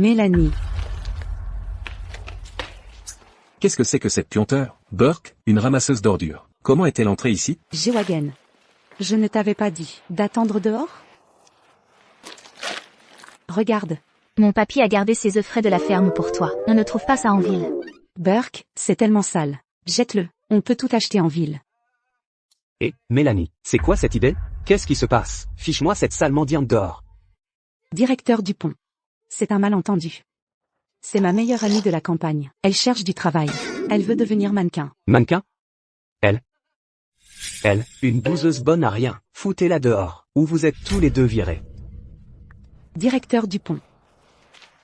Mélanie. Qu'est-ce que c'est que cette puanteur? Burke, une ramasseuse d'ordures. Comment est-elle entrée ici? Gewagen. Je ne t'avais pas dit d'attendre dehors? Regarde. Mon papy a gardé ses œufs frais de la ferme pour toi. On ne trouve pas ça en ville. Burke, c'est tellement sale. Jette-le. On peut tout acheter en ville. Et, Mélanie, c'est quoi cette idée? Qu'est-ce qui se passe? Fiche-moi cette sale mendiante dehors. Directeur Dupont. C'est un malentendu. C'est ma meilleure amie de la campagne. Elle cherche du travail. Elle veut devenir mannequin. Mannequin? Elle, une bouseuse bonne à rien. Foutez-la dehors, ou vous êtes tous les deux virés. Directeur Dupont.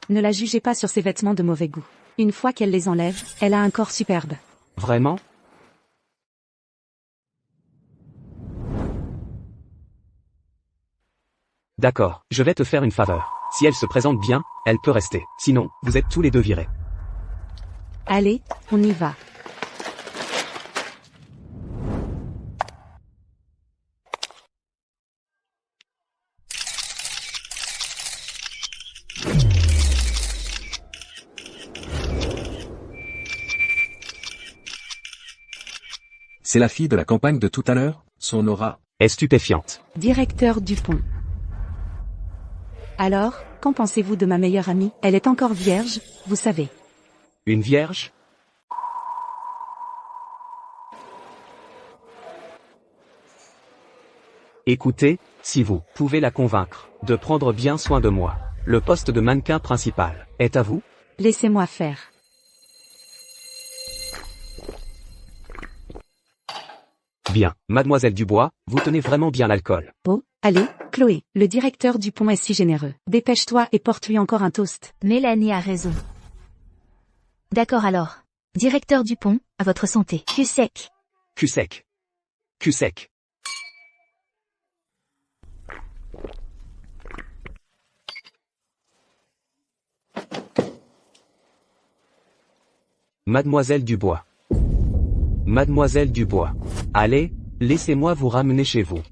Ne la jugez pas sur ses vêtements de mauvais goût. Une fois qu'elle les enlève, elle a un corps superbe. Vraiment? D'accord, je vais te faire une faveur. Si elle se présente bien, elle peut rester. Sinon, vous êtes tous les deux virés. Allez, on y va. C'est la fille de la campagne de tout à l'heure? Son aura est stupéfiante. Directeur Dupont. Alors, qu'en pensez-vous de ma meilleure amie? Elle est encore vierge, vous savez. Une vierge? Écoutez, si vous pouvez la convaincre de prendre bien soin de moi, le poste de mannequin principal est à vous? Laissez-moi faire. Bien, mademoiselle Dubois, vous tenez vraiment bien l'alcool. Oh, allez, Chloé, le directeur Dupont est si généreux. Dépêche-toi et porte-lui encore un toast. Mélanie a raison. D'accord alors. Directeur Dupont, à votre santé. Cul sec. Cul sec. Cul sec. Mademoiselle Dubois. Mademoiselle Dubois. Allez, laissez-moi vous ramener chez vous.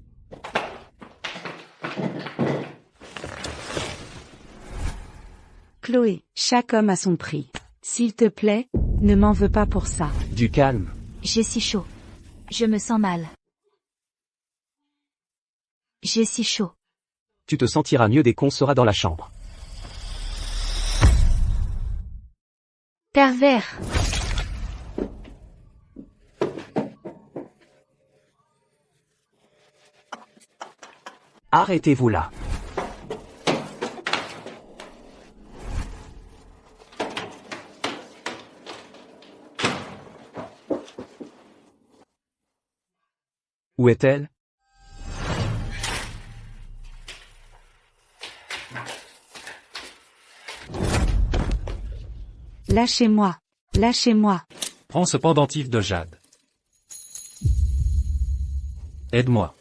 Chloé, chaque homme a son prix. S'il te plaît, ne m'en veux pas pour ça. Du calme. J'ai si chaud. Je me sens mal. J'ai si chaud. Tu te sentiras mieux dès qu'on sera dans la chambre. Pervers. Arrêtez-vous là. Où est-elle? Lâchez-moi. Lâchez-moi. Prends ce pendentif de jade. Aide-moi.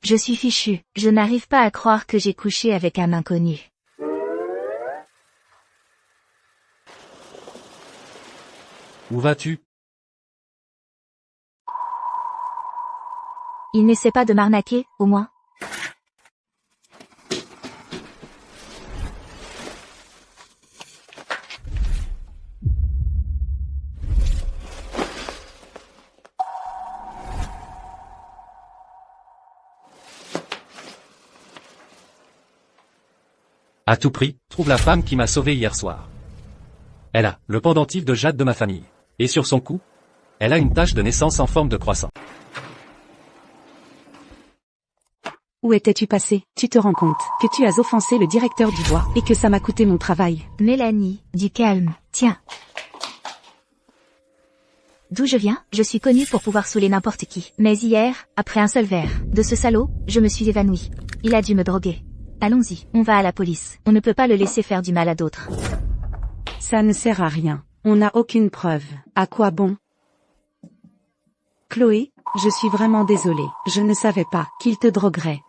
Je suis fichu. Je n'arrive pas à croire que j'ai couché avec un inconnu. Où vas-tu? Il n'essaie pas de m'arnaquer, au moins? À tout prix, trouve la femme qui m'a sauvé hier soir. Elle a le pendentif de jade de ma famille. Et sur son cou, elle a une tache de naissance en forme de croissant. Où étais-tu passé? Tu te rends compte que tu as offensé le directeur du bois et que ça m'a coûté mon travail. Mélanie, du calme, tiens. D'où je viens, je suis connue pour pouvoir saouler n'importe qui. Mais hier, après un seul verre de ce salaud, je me suis évanouie. Il a dû me droguer. Allons-y, on va à la police. On ne peut pas le laisser faire du mal à d'autres. Ça ne sert à rien. On n'a aucune preuve. À quoi bon? Chloé, je suis vraiment désolée. Je ne savais pas qu'il te droguerait.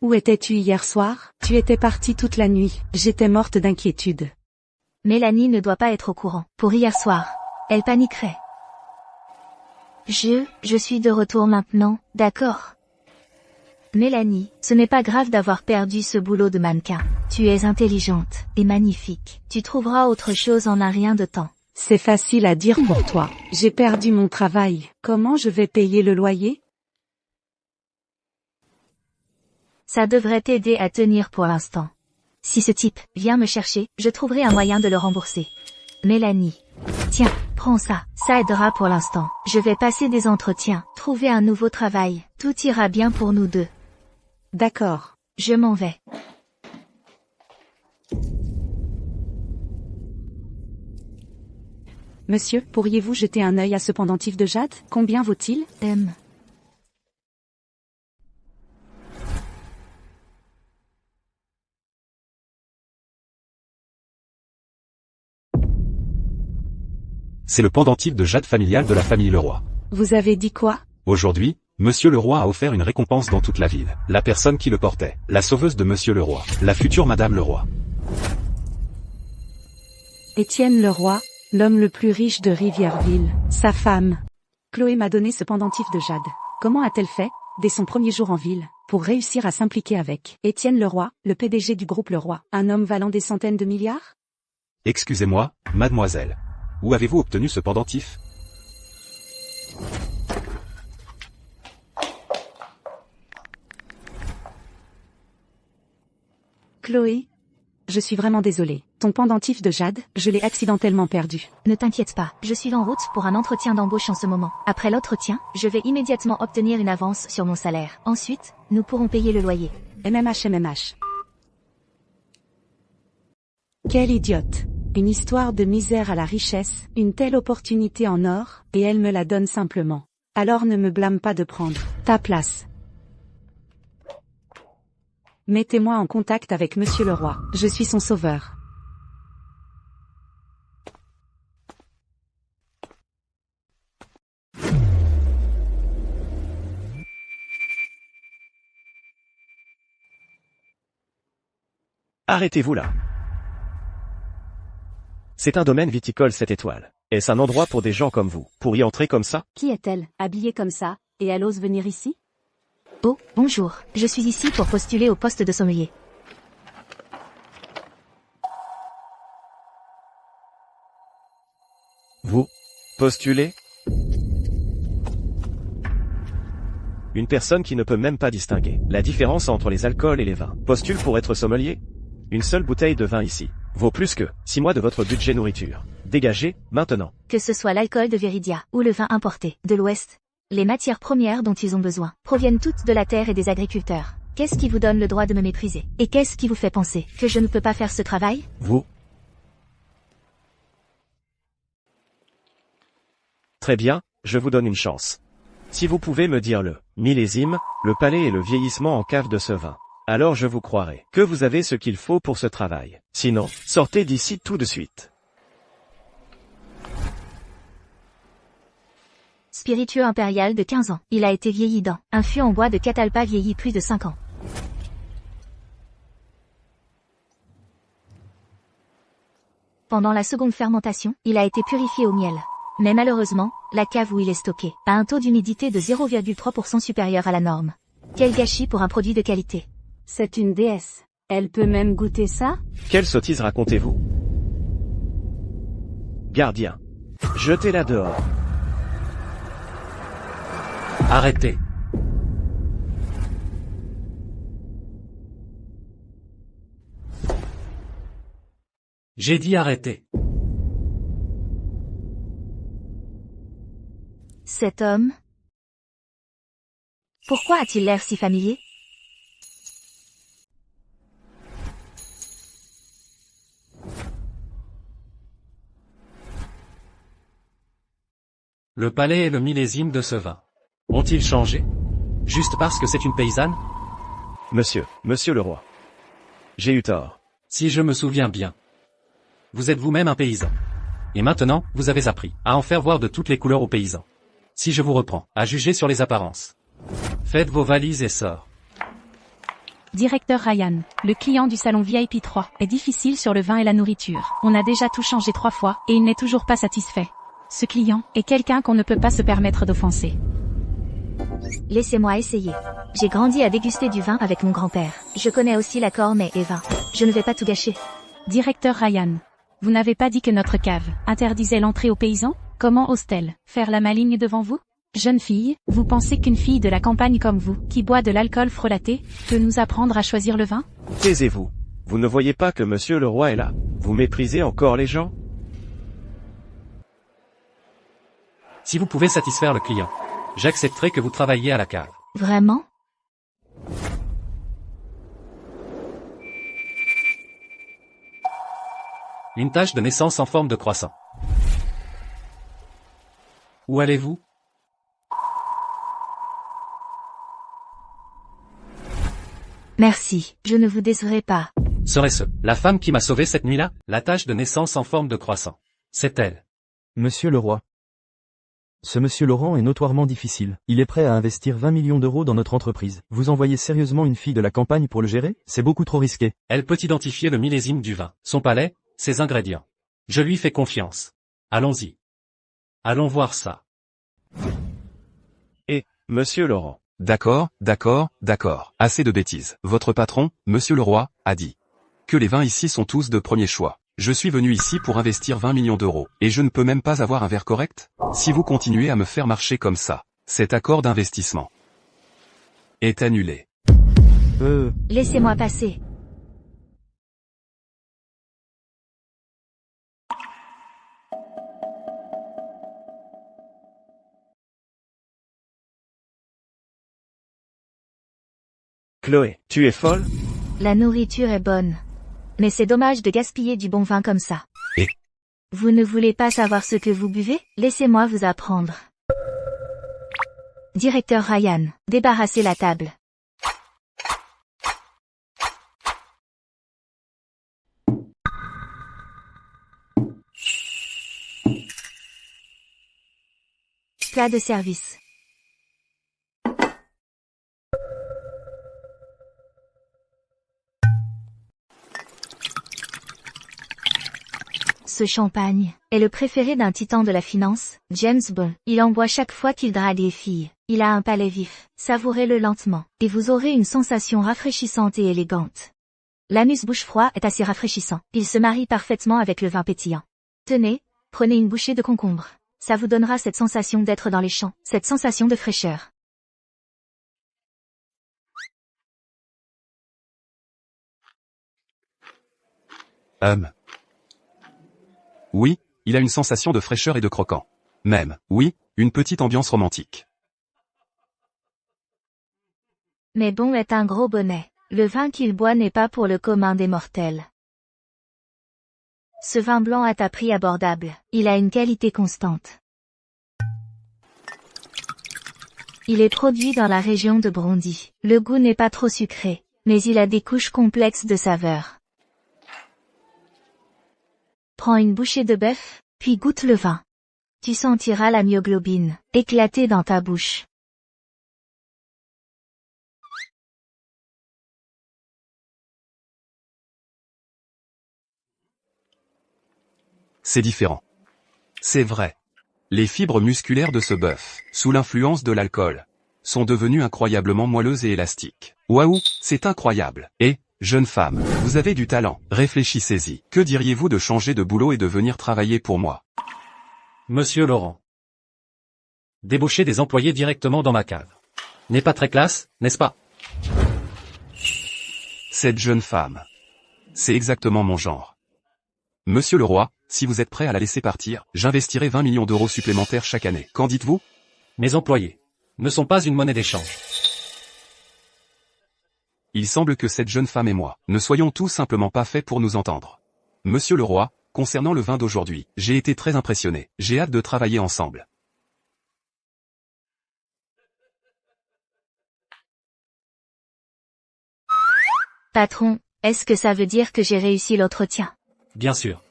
Où étais-tu hier soir? Tu étais partie toute la nuit. J'étais morte d'inquiétude. Mélanie ne doit pas être au courant. Pour hier soir, elle paniquerait. Je suis de retour maintenant, d'accord? Mélanie, ce n'est pas grave d'avoir perdu ce boulot de mannequin. Tu es intelligente et magnifique. Tu trouveras autre chose en un rien de temps. C'est facile à dire pour toi. J'ai perdu mon travail. Comment je vais payer le loyer? Ça devrait t'aider à tenir pour l'instant. Si ce type vient me chercher, je trouverai un moyen de le rembourser. Mélanie. Tiens, prends ça. Ça aidera pour l'instant. Je vais passer des entretiens, trouver un nouveau travail. Tout ira bien pour nous deux. D'accord. Je m'en vais. Monsieur, pourriez-vous jeter un œil à ce pendentif de jade? Combien vaut-il? C'est le pendentif de jade familial de la famille Leroy. Vous avez dit quoi? Aujourd'hui, Monsieur Leroy a offert une récompense dans toute la ville. La personne qui le portait, la sauveuse de Monsieur Leroy, la future Madame Leroy. Étienne Leroy, l'homme le plus riche de Rivièreville, sa femme. Chloé m'a donné ce pendentif de jade. Comment a-t-elle fait, dès son premier jour en ville, pour réussir à s'impliquer avec Étienne Leroy, le PDG du groupe Leroy, un homme valant des centaines de milliards? Excusez-moi, mademoiselle. Où avez-vous obtenu ce pendentif? Chloé, je suis vraiment désolée. Ton pendentif de jade, je l'ai accidentellement perdu. Ne t'inquiète pas, je suis en route pour un entretien d'embauche en ce moment. Après l'entretien, je vais immédiatement obtenir une avance sur mon salaire. Ensuite, nous pourrons payer le loyer. MMH. Quelle idiote. Une histoire de misère à la richesse, une telle opportunité en or, et elle me la donne simplement. Alors ne me blâme pas de prendre ta place. Mettez-moi en contact avec Monsieur Leroy, je suis son sauveur. Arrêtez-vous là. C'est un domaine viticole 7 étoiles. Est-ce un endroit pour des gens comme vous, pour y entrer comme ça? Qui est-elle, habillée comme ça, et elle ose venir ici? Oh, bonjour, je suis ici pour postuler au poste de sommelier. Vous postulez? Une personne qui ne peut même pas distinguer la différence entre les alcools et les vins postule pour être sommelier? Une seule bouteille de vin ici vaut plus que 6 mois de votre budget nourriture. Dégagez, maintenant. Que ce soit l'alcool de Viridia ou le vin importé de l'Ouest, les matières premières dont ils ont besoin proviennent toutes de la terre et des agriculteurs. Qu'est-ce qui vous donne le droit de me mépriser? Et qu'est-ce qui vous fait penser que je ne peux pas faire ce travail? Vous? Très bien, je vous donne une chance. Si vous pouvez me dire le millésime, le palais et le vieillissement en cave de ce vin, alors je vous croirai que vous avez ce qu'il faut pour ce travail. Sinon, sortez d'ici tout de suite. Spiritueux impérial de 15 ans. Il a été vieilli dans un fût en bois de catalpa vieilli plus de 5 ans. Pendant la seconde fermentation, il a été purifié au miel. Mais malheureusement, la cave où il est stocké a un taux d'humidité de 0,3% supérieur à la norme. Quel gâchis pour un produit de qualité. C'est une déesse. Elle peut même goûter ça? Quelle sottise racontez-vous? Gardien. Jetez-la dehors. Arrêtez. J'ai dit arrêter. Cet homme? Pourquoi a-t-il l'air si familier? Le palais et le millésime de ce vin. Ont-ils changé? Juste parce que c'est une paysanne? Monsieur le roi. J'ai eu tort. Si je me souviens bien. Vous êtes vous-même un paysan. Et maintenant, vous avez appris à en faire voir de toutes les couleurs aux paysans. Si je vous reprends, à juger sur les apparences. Faites vos valises et sort. Directeur Ryan, le client du salon VIP 3 est difficile sur le vin et la nourriture. On a déjà tout changé 3 fois et il n'est toujours pas satisfait. Ce client est quelqu'un qu'on ne peut pas se permettre d'offenser. Laissez-moi essayer. J'ai grandi à déguster du vin avec mon grand-père. Je connais aussi l'accord mets et vin. Je ne vais pas tout gâcher. Directeur Ryan, vous n'avez pas dit que notre cave interdisait l'entrée aux paysans? Comment ose-t-elle faire la maligne devant vous? Jeune fille, vous pensez qu'une fille de la campagne comme vous, qui boit de l'alcool frelaté, peut nous apprendre à choisir le vin? Taisez-vous. Vous ne voyez pas que monsieur le roi est là? Vous méprisez encore les gens? Si vous pouvez satisfaire le client, j'accepterai que vous travailliez à la cave. Vraiment? Une tache de naissance en forme de croissant. Où allez-vous? Merci, je ne vous décevrai pas. Serait-ce la femme qui m'a sauvé cette nuit-là? La tache de naissance en forme de croissant. C'est elle. Monsieur le roi. Ce monsieur Laurent est notoirement difficile. Il est prêt à investir 20 millions d'euros dans notre entreprise. Vous envoyez sérieusement une fille de la campagne pour le gérer? C'est beaucoup trop risqué. Elle peut identifier le millésime du vin, son palais, ses ingrédients. Je lui fais confiance. Allons-y. Allons voir ça. Et, monsieur Laurent. D'accord. Assez de bêtises. Votre patron, monsieur le roi, a dit que les vins ici sont tous de premier choix. Je suis venu ici pour investir 20 millions d'euros, et je ne peux même pas avoir un verre correct? Si vous continuez à me faire marcher comme ça, cet accord d'investissement est annulé. Laissez-moi passer. Chloé, tu es folle? La nourriture est bonne. Mais c'est dommage de gaspiller du bon vin comme ça. Et? Vous ne voulez pas savoir ce que vous buvez? Laissez-moi vous apprendre. Directeur Ryan, débarrassez la table. Plat de service. Ce champagne est le préféré d'un titan de la finance, James Bond. Il en boit chaque fois qu'il drague les filles. Il a un palais vif. Savourez-le lentement, et vous aurez une sensation rafraîchissante et élégante. L'amuse-bouche froid est assez rafraîchissant. Il se marie parfaitement avec le vin pétillant. Tenez, prenez une bouchée de concombre. Ça vous donnera cette sensation d'être dans les champs, cette sensation de fraîcheur. Oui, il a une sensation de fraîcheur et de croquant. Même, oui, une petite ambiance romantique. Mais bon est un gros bonnet. Le vin qu'il boit n'est pas pour le commun des mortels. Ce vin blanc est à prix abordable. Il a une qualité constante. Il est produit dans la région de Brondy. Le goût n'est pas trop sucré, mais il a des couches complexes de saveurs. Prends une bouchée de bœuf, puis goûte le vin. Tu sentiras la myoglobine éclater dans ta bouche. C'est différent. C'est vrai. Les fibres musculaires de ce bœuf, sous l'influence de l'alcool, sont devenues incroyablement moelleuses et élastiques. Waouh, c'est incroyable. Et, jeune femme, vous avez du talent. Réfléchissez-y. Que diriez-vous de changer de boulot et de venir travailler pour moi? Monsieur Laurent. Débaucher des employés directement dans ma cave. N'est pas très classe, n'est-ce pas? Cette jeune femme. C'est exactement mon genre. Monsieur le roi, si vous êtes prêt à la laisser partir, j'investirai 20 millions d'euros supplémentaires chaque année. Qu'en dites-vous? Mes employés ne sont pas une monnaie d'échange. Il semble que cette jeune femme et moi ne soyons tout simplement pas faits pour nous entendre. Monsieur le roi, concernant le vin d'aujourd'hui, j'ai été très impressionné. J'ai hâte de travailler ensemble. Patron, est-ce que ça veut dire que j'ai réussi l'entretien? Bien sûr.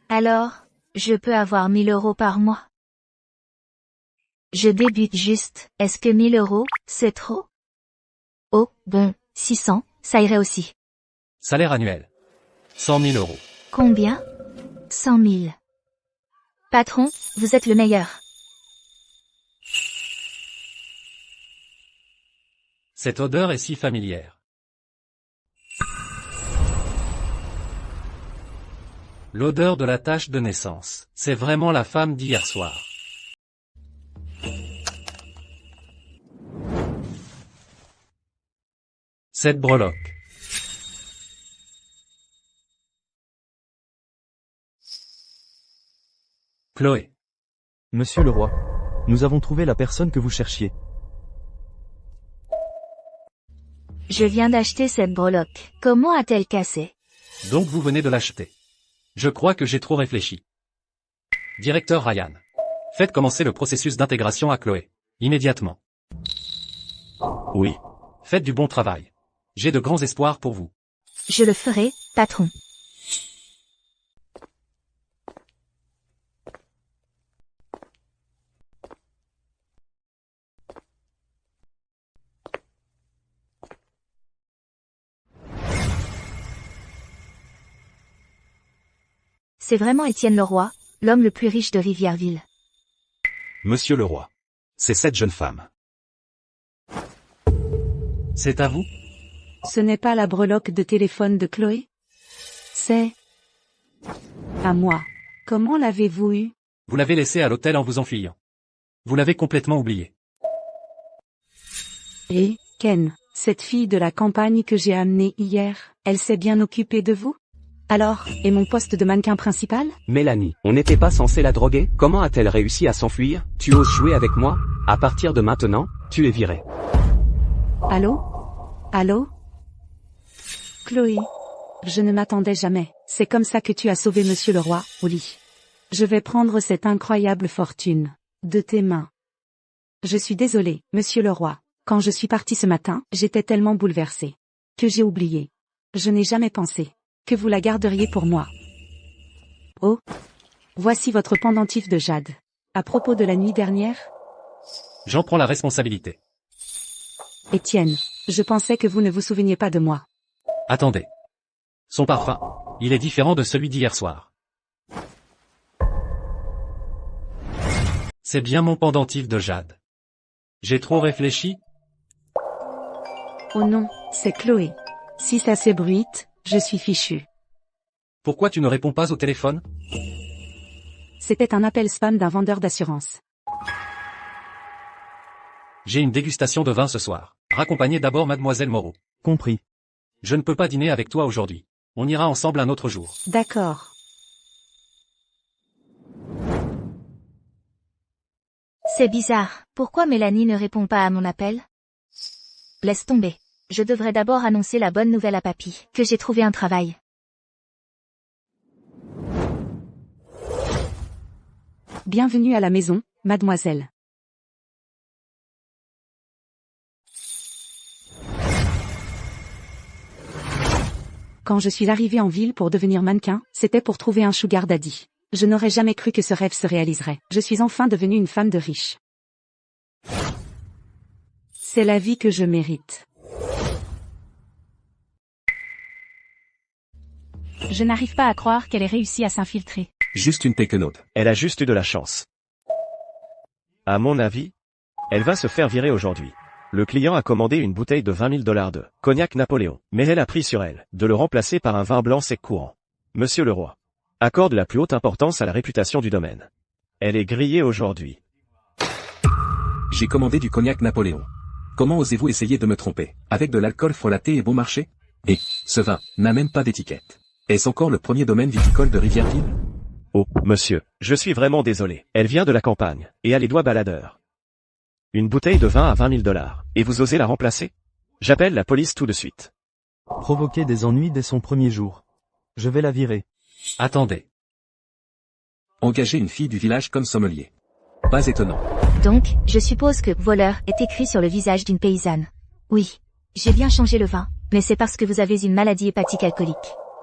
Alors, je peux avoir 1000 euros par mois? Je débute juste, est-ce que 1000 euros, c'est trop? Oh, bon, 600, ça irait aussi. Salaire annuel. 100 000 euros. Combien? 100 000. Patron, vous êtes le meilleur. Cette odeur est si familière. L'odeur de la tache de naissance. C'est vraiment la femme d'hier soir. Cette breloque. Chloé. Monsieur le roi. Nous avons trouvé la personne que vous cherchiez. Je viens d'acheter cette breloque. Comment a-t-elle cassé? Donc vous venez de l'acheter. Je crois que j'ai trop réfléchi. Directeur Ryan. Faites commencer le processus d'intégration à Chloé. Immédiatement. Oui. Faites du bon travail. J'ai de grands espoirs pour vous. Je le ferai, patron. C'est vraiment Étienne Leroy, l'homme le plus riche de Rivièreville. Monsieur le roi. C'est cette jeune femme. C'est à vous? Ce n'est pas la breloque de téléphone de Chloé? C'est... à moi. Comment l'avez-vous eu? Vous l'avez laissée à l'hôtel en vous enfuyant. Vous l'avez complètement oubliée. Et, Ken, cette fille de la campagne que j'ai amenée hier, elle s'est bien occupée de vous? Alors, et mon poste de mannequin principal? Mélanie, on n'était pas censé la droguer? Comment a-t-elle réussi à s'enfuir? Tu oses jouer avec moi? À partir de maintenant, tu es viré. Allô? Allô? Chloé? Je ne m'attendais jamais. C'est comme ça que tu as sauvé Monsieur le Roi, au lit. Je vais prendre cette incroyable fortune de tes mains. Je suis désolée, Monsieur le Roi. Quand je suis partie ce matin, j'étais tellement bouleversée que j'ai oublié. Je n'ai jamais pensé que vous la garderiez pour moi. Oh, voici votre pendentif de jade. À propos de la nuit dernière? J'en prends la responsabilité. Étienne, je pensais que vous ne vous souveniez pas de moi. Attendez. Son parfum, il est différent de celui d'hier soir. C'est bien mon pendentif de jade. J'ai trop réfléchi? Oh non, c'est Chloé. Si ça s'ébruite, je suis fichu. Pourquoi tu ne réponds pas au téléphone? C'était un appel spam d'un vendeur d'assurance. J'ai une dégustation de vin ce soir. Raccompagnez d'abord mademoiselle Moreau. Compris. Je ne peux pas dîner avec toi aujourd'hui. On ira ensemble un autre jour. D'accord. C'est bizarre. Pourquoi Mélanie ne répond pas à mon appel? Laisse tomber. Je devrais d'abord annoncer la bonne nouvelle à papy, que j'ai trouvé un travail. Bienvenue à la maison, mademoiselle. Quand je suis arrivée en ville pour devenir mannequin, c'était pour trouver un sugar daddy. Je n'aurais jamais cru que ce rêve se réaliserait. Je suis enfin devenue une femme de riche. C'est la vie que je mérite. Je n'arrive pas à croire qu'elle ait réussi à s'infiltrer. Juste une take-note. Elle a juste eu de la chance. À mon avis, elle va se faire virer aujourd'hui. Le client a commandé une bouteille de 20 000 $ de cognac Napoléon, mais elle a pris sur elle de le remplacer par un vin blanc sec courant. Monsieur le roi accorde la plus haute importance à la réputation du domaine. Elle est grillée aujourd'hui. J'ai commandé du cognac Napoléon. Comment osez-vous essayer de me tromper? Avec de l'alcool frelaté et bon marché? Et, ce vin n'a même pas d'étiquette. Est-ce encore le premier domaine viticole de Rivièreville? Oh, monsieur, je suis vraiment désolé. Elle vient de la campagne, et a les doigts baladeurs. Une bouteille de vin à 20 000 $, et vous osez la remplacer? J'appelle la police tout de suite. Provoquer des ennuis dès son premier jour. Je vais la virer. Attendez. Engager une fille du village comme sommelier. Pas étonnant. Donc, je suppose que voleur est écrit sur le visage d'une paysanne. Oui. J'ai bien changé le vin, mais c'est parce que vous avez une maladie hépatique alcoolique.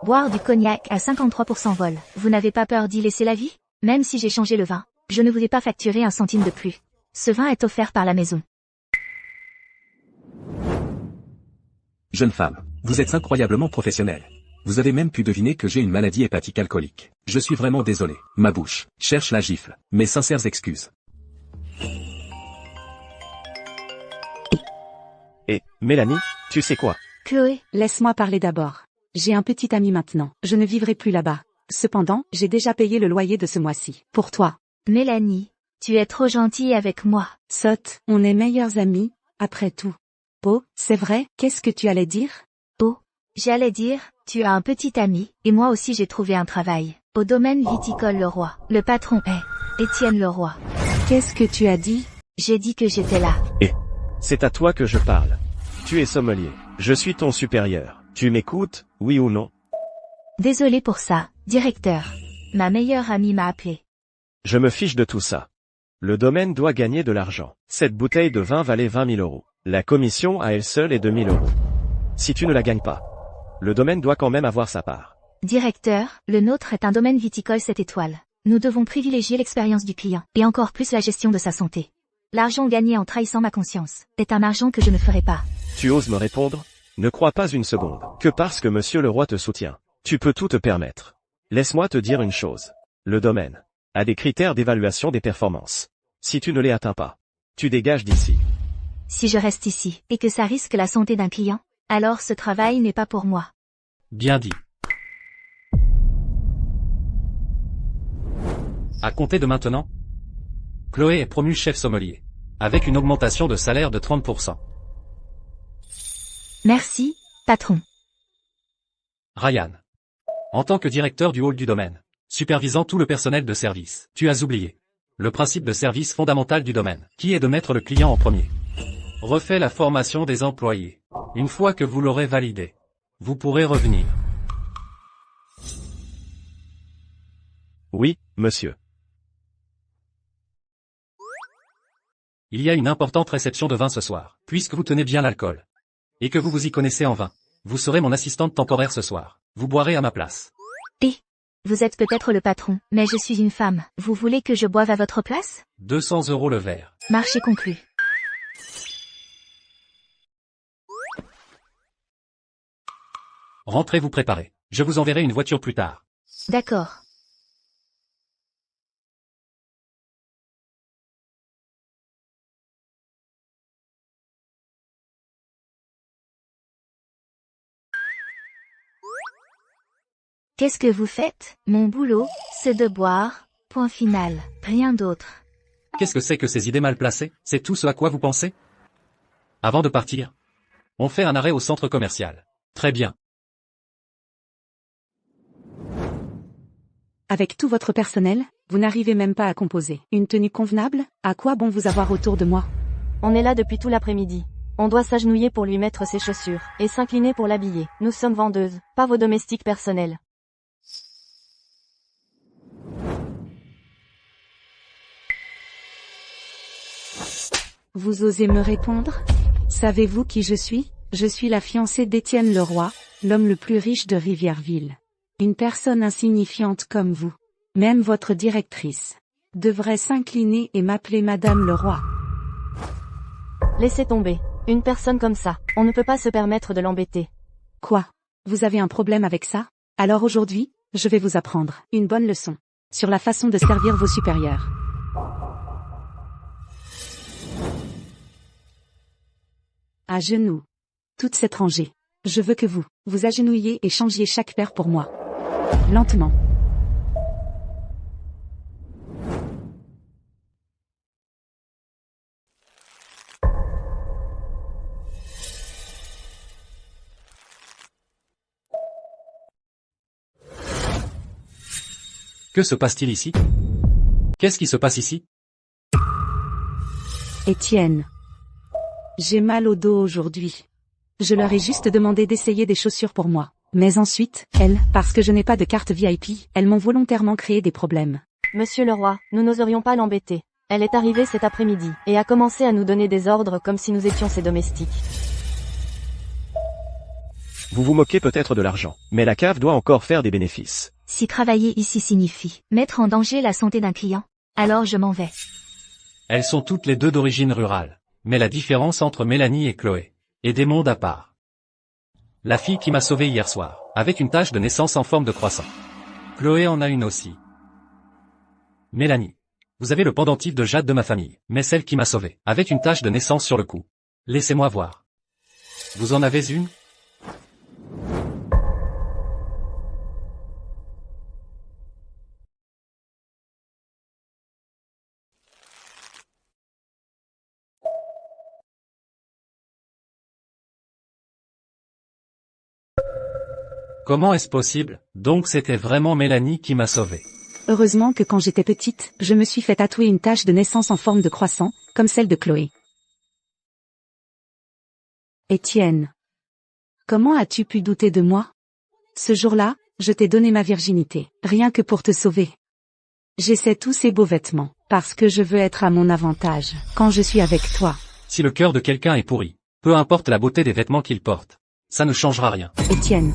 Boire du cognac à 53% vol. Vous n'avez pas peur d'y laisser la vie? Même si j'ai changé le vin, je ne vous ai pas facturé un centime de plus. Ce vin est offert par la maison. Jeune femme, vous êtes incroyablement professionnelle. Vous avez même pu deviner que j'ai une maladie hépatique alcoolique. Je suis vraiment désolé. Ma bouche cherche la gifle. Mes sincères excuses. Et, Mélanie, tu sais quoi? Chloé, Laisse-moi parler d'abord. J'ai un petit ami maintenant. Je ne vivrai plus là-bas. Cependant, j'ai déjà payé le loyer de ce mois-ci. Pour toi. Mélanie, tu es trop gentille avec moi. Sotte, on est meilleurs amis, après tout. Oh, c'est vrai, qu'est-ce que tu allais dire? Oh, j'allais dire, tu as un petit ami, et moi aussi j'ai trouvé un travail. Au domaine viticole Leroy. Le patron est Étienne Leroy. Qu'est-ce que tu as dit? J'ai dit que j'étais là. Et, c'est à toi que je parle. Tu es sommelier. Je suis ton supérieur. Tu m'écoutes, oui ou non? Désolé pour ça, directeur. Ma meilleure amie m'a appelé. Je me fiche de tout ça. Le domaine doit gagner de l'argent. Cette bouteille de vin valait 20 000 €. La commission à elle seule est de 1 000 €. Si tu ne la gagnes pas, le domaine doit quand même avoir sa part. Directeur, le nôtre est un domaine viticole 7 étoiles. Nous devons privilégier l'expérience du client, et encore plus la gestion de sa santé. L'argent gagné en trahissant ma conscience est un argent que je ne ferai pas. Tu oses me répondre? Ne crois pas une seconde que parce que monsieur le roi te soutient, tu peux tout te permettre. Laisse-moi te dire une chose. Le domaine a des critères d'évaluation des performances. Si tu ne les atteins pas, tu dégages d'ici. Si je reste ici, et que ça risque la santé d'un client, alors ce travail n'est pas pour moi. Bien dit. À compter de maintenant, Chloé est promue chef sommelier, avec une augmentation de salaire de 30%. Merci, patron. Ryan. En tant que directeur du hall du domaine, supervisant tout le personnel de service, tu as oublié le principe de service fondamental du domaine, qui est de mettre le client en premier. Refais la formation des employés. Une fois que vous l'aurez validé, vous pourrez revenir. Oui, monsieur. Il y a une importante réception de vin ce soir, puisque vous tenez bien l'alcool. Et que vous vous y connaissez en vin. Vous serez mon assistante temporaire ce soir. Vous boirez à ma place. Et vous êtes peut-être le patron, mais je suis une femme. Vous voulez que je boive à votre place? 200 € le verre. Marché conclu. Rentrez vous préparer. Je vous enverrai une voiture plus tard. D'accord. Qu'est-ce que vous faites? Mon boulot, c'est de boire, point final, rien d'autre. Qu'est-ce que c'est que ces idées mal placées? C'est tout ce à quoi vous pensez? Avant de partir, on fait un arrêt au centre commercial. Très bien. Avec tout votre personnel, vous n'arrivez même pas à composer. Une tenue convenable? À quoi bon vous avoir autour de moi? On est là depuis tout l'après-midi. On doit s'agenouiller pour lui mettre ses chaussures, et s'incliner pour l'habiller. Nous sommes vendeuses, pas vos domestiques personnels. Vous osez me répondre? Savez-vous qui je suis? Je suis la fiancée d'Étienne Leroy, l'homme le plus riche de Rivièreville. Une personne insignifiante comme vous. Même votre directrice devrait s'incliner et m'appeler Madame Leroy. Laissez tomber. Une personne comme ça, on ne peut pas se permettre de l'embêter. Quoi? Vous avez un problème avec ça? Alors aujourd'hui, je vais vous apprendre une bonne leçon sur la façon de servir vos supérieurs. À genoux. Toutes étrangers. Je veux que vous vous agenouilliez et changiez chaque paire pour moi. Lentement. Que se passe-t-il ici? Qu'est-ce qui se passe ici? Étienne. J'ai mal au dos aujourd'hui. Je leur ai juste demandé d'essayer des chaussures pour moi. Mais ensuite, elles, parce que je n'ai pas de carte VIP, elles m'ont volontairement créé des problèmes. Monsieur le roi, nous n'oserions pas l'embêter. Elle est arrivée cet après-midi, et a commencé à nous donner des ordres comme si nous étions ses domestiques. Vous vous moquez peut-être de l'argent, mais la cave doit encore faire des bénéfices. Si travailler ici signifie mettre en danger la santé d'un client, alors je m'en vais. Elles sont toutes les deux d'origine rurale. Mais la différence entre Mélanie et Chloé est des mondes à part. La fille qui m'a sauvé hier soir, avec une tache de naissance en forme de croissant. Chloé en a une aussi. Mélanie. Vous avez le pendentif de jade de ma famille, mais celle qui m'a sauvé, avec une tache de naissance sur le cou. Laissez-moi voir. Vous en avez une? Comment est-ce possible? Donc c'était vraiment Mélanie qui m'a sauvé. Heureusement que quand j'étais petite, je me suis fait tatouer une tache de naissance en forme de croissant, comme celle de Chloé. Étienne. Comment as-tu pu douter de moi? Ce jour-là, je t'ai donné ma virginité, rien que pour te sauver. J'essaie tous ces beaux vêtements, parce que je veux être à mon avantage, quand je suis avec toi. Si le cœur de quelqu'un est pourri, peu importe la beauté des vêtements qu'il porte, ça ne changera rien. Étienne,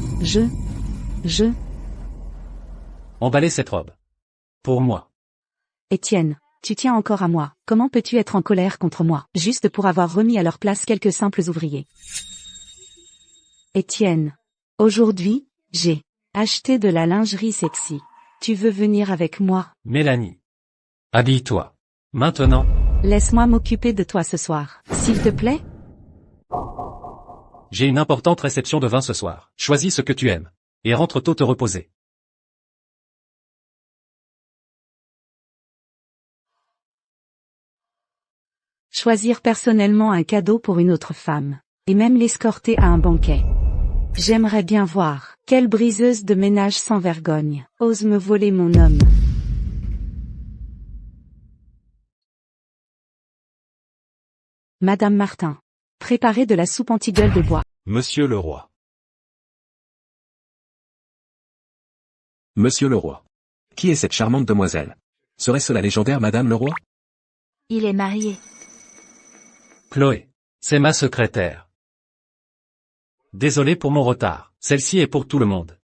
Emballez cette robe. Pour moi. Étienne, tu tiens encore à moi, comment peux-tu être en colère contre moi, juste pour avoir remis à leur place quelques simples ouvriers? Étienne. Aujourd'hui, j'ai acheté de la lingerie sexy. Tu veux venir avec moi? Mélanie. Habille-toi. Maintenant. Laisse-moi m'occuper de toi ce soir, s'il te plaît? J'ai une importante réception de vin ce soir. Choisis ce que tu aimes. Et rentre tôt te reposer. Choisir personnellement un cadeau pour une autre femme. Et même l'escorter à un banquet. J'aimerais bien voir, quelle briseuse de ménage sans vergogne, ose me voler mon homme. Madame Martin. Préparez de la soupe anti-gueule de bois. Monsieur le roi. Monsieur le roi. Qui est cette charmante demoiselle? Serait-ce la légendaire Madame le roi? Il est marié. Chloé. C'est ma secrétaire. Désolé pour mon retard. Celle-ci est pour tout le monde.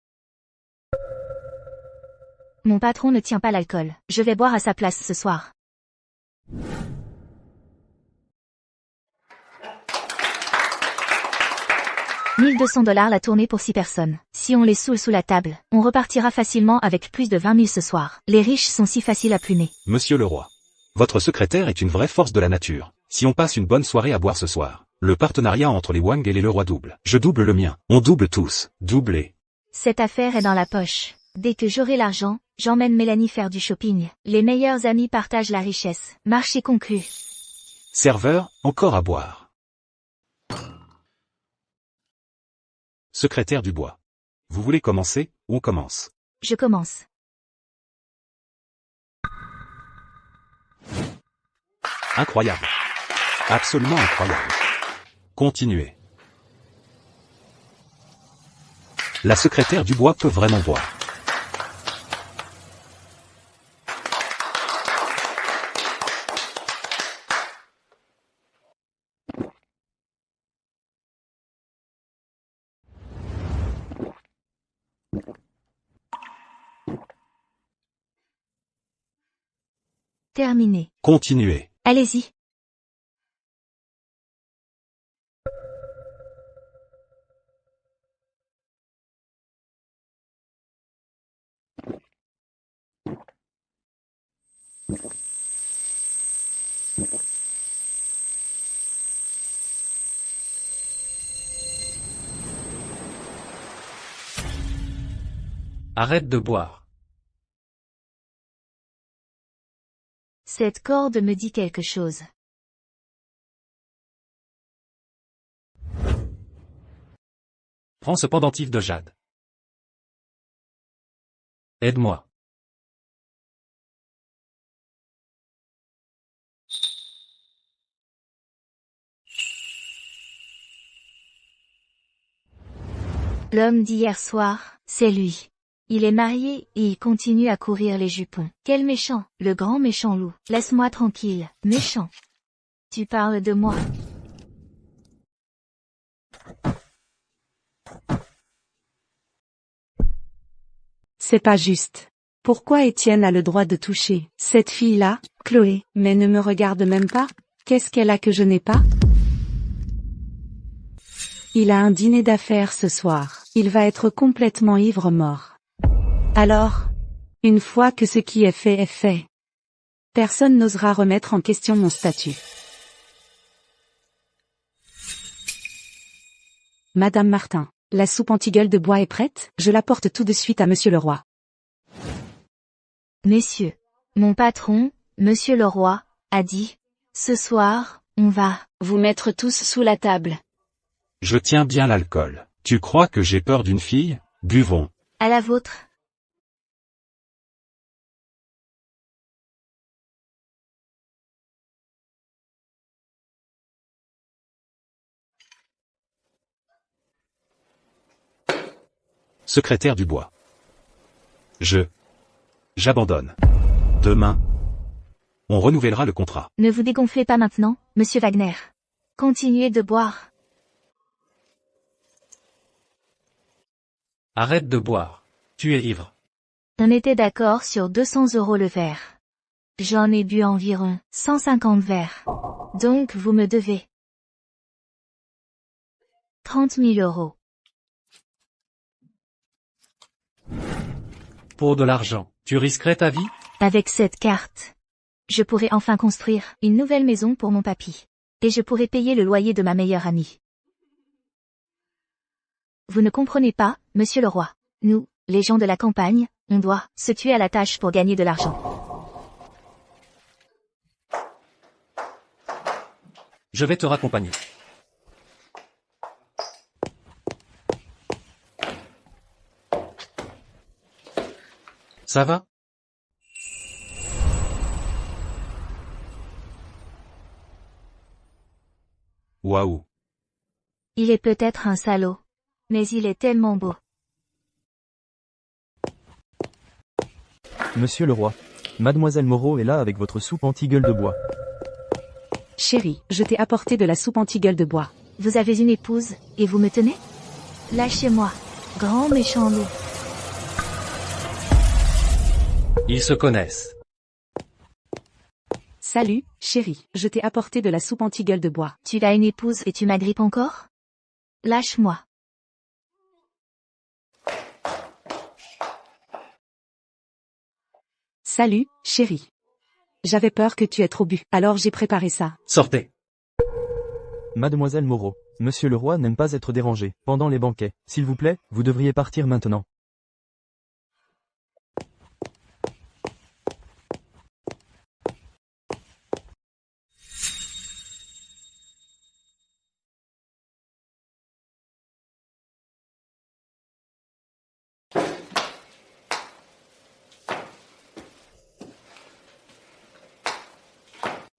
Mon patron ne tient pas l'alcool. Je vais boire à sa place ce soir. $1 200 la tournée pour 6 personnes. Si on les saoule sous la table, on repartira facilement avec plus de 20 000 ce soir. Les riches sont si faciles à plumer. Monsieur le roi. Votre secrétaire est une vraie force de la nature. Si on passe une bonne soirée à boire ce soir, le partenariat entre les Wang et les Leroy double. Je double le mien. On double tous. Doublé. Cette affaire est dans la poche. Dès que j'aurai l'argent, j'emmène Mélanie faire du shopping. Les meilleurs amis partagent la richesse. Marché conclu. Serveur, encore à boire. Secrétaire du bois. Vous voulez commencer, ou on commence? Je commence. Incroyable. Absolument incroyable. Continuez. La secrétaire du bois peut vraiment boire. Terminé. Continuez. Allez-y. Arrête de boire. Cette corde me dit quelque chose. Prends ce pendentif de jade. Aide-moi. L'homme d'hier soir, c'est lui. Il est marié et il continue à courir les jupons. Quel méchant, le grand méchant loup. Laisse-moi tranquille, méchant. Tu parles de moi. C'est pas juste. Pourquoi Étienne a le droit de toucher cette fille-là, Chloé, mais ne me regarde même pas? Qu'est-ce qu'elle a que je n'ai pas? Il a un dîner d'affaires ce soir. Il va être complètement ivre-mort. Alors, une fois que ce qui est fait, personne n'osera remettre en question mon statut. Madame Martin, la soupe anti-gueule de bois est prête? Je la porte tout de suite à Monsieur le Roi. Messieurs, mon patron, Monsieur le Roi, a dit, ce soir, on va Vous mettre tous sous la table. Je tiens bien l'alcool. Tu crois que j'ai peur d'une fille? Buvons. à la vôtre. Secrétaire du bois. J'abandonne. Demain, on renouvellera le contrat. Ne vous dégonflez pas maintenant, Monsieur Wagner. Continuez de boire. Arrête de boire. Tu es ivre. On était d'accord sur 200 € le verre. J'en ai bu environ 150 verres. Donc vous me devez 30 000 €. Pour de l'argent, tu risquerais ta vie? Avec cette carte, je pourrais enfin construire une nouvelle maison pour mon papy. Et je pourrais payer le loyer de ma meilleure amie. Vous ne comprenez pas, Monsieur le Roi. Nous, les gens de la campagne, on doit se tuer à la tâche pour gagner de l'argent. Je vais te raccompagner. Ça va? Waouh. Il est peut-être un salaud, mais il est tellement beau. Monsieur le Roi. Mademoiselle Moreau est là avec votre soupe anti-gueule de bois. Chérie, je t'ai apporté de la soupe anti-gueule de bois. Vous avez une épouse, et vous me tenez? Lâchez-moi, grand méchant loup. Ils se connaissent. Salut, chérie, je t'ai apporté de la soupe anti-gueule de bois. Tu as une épouse et tu m'agrippes encore? Lâche-moi. Salut, chérie. J'avais peur que tu aies trop bu, alors j'ai préparé ça. Sortez. Mademoiselle Moreau. Monsieur le Roi n'aime pas être dérangé pendant les banquets. S'il vous plaît, vous devriez partir maintenant.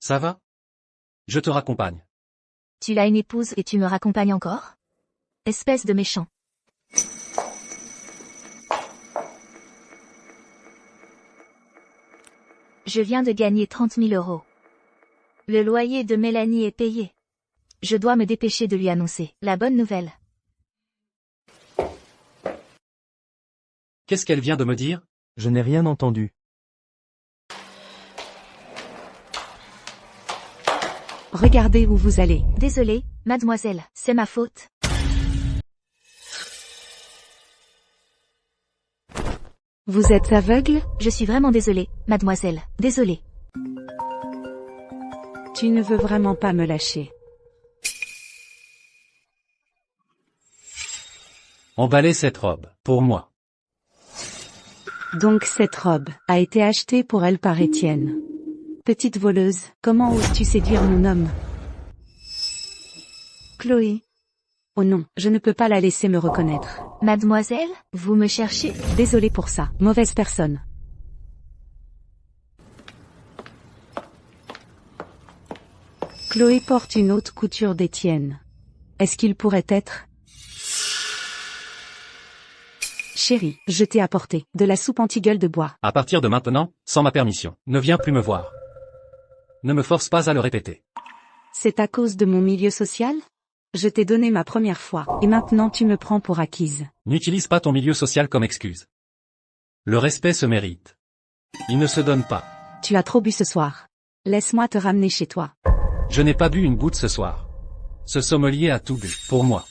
Ça va? Je te raccompagne. Tu as une épouse et tu me raccompagnes encore? Espèce de méchant. Je viens de gagner 30 000 €. Le loyer de Mélanie est payé. Je dois me dépêcher de lui annoncer la bonne nouvelle. Qu'est-ce qu'elle vient de me dire? Je n'ai rien entendu. Regardez où vous allez. Désolée, mademoiselle, c'est ma faute. Vous êtes aveugle? Je suis vraiment désolée, mademoiselle, désolée. Tu ne veux vraiment pas me lâcher. Emballez cette robe, pour moi. Donc cette robe a été achetée pour elle par Étienne. Petite voleuse, comment oses-tu séduire mon homme? Chloé. Oh non, je ne peux pas la laisser me reconnaître. Mademoiselle, vous me cherchez? Désolée pour ça, mauvaise personne. Chloé porte une haute couture d'Étienne. Est-ce qu'il pourrait être? Chérie, je t'ai apporté de la soupe anti-gueule de bois. À partir de maintenant, sans ma permission, ne viens plus me voir. Ne me force pas à le répéter. C'est à cause de mon milieu social? Je t'ai donné ma première fois, et maintenant tu me prends pour acquise. N'utilise pas ton milieu social comme excuse. Le respect se mérite. Il ne se donne pas. Tu as trop bu ce soir. Laisse-moi te ramener chez toi. Je n'ai pas bu une goutte ce soir. Ce sommelier a tout bu, pour moi.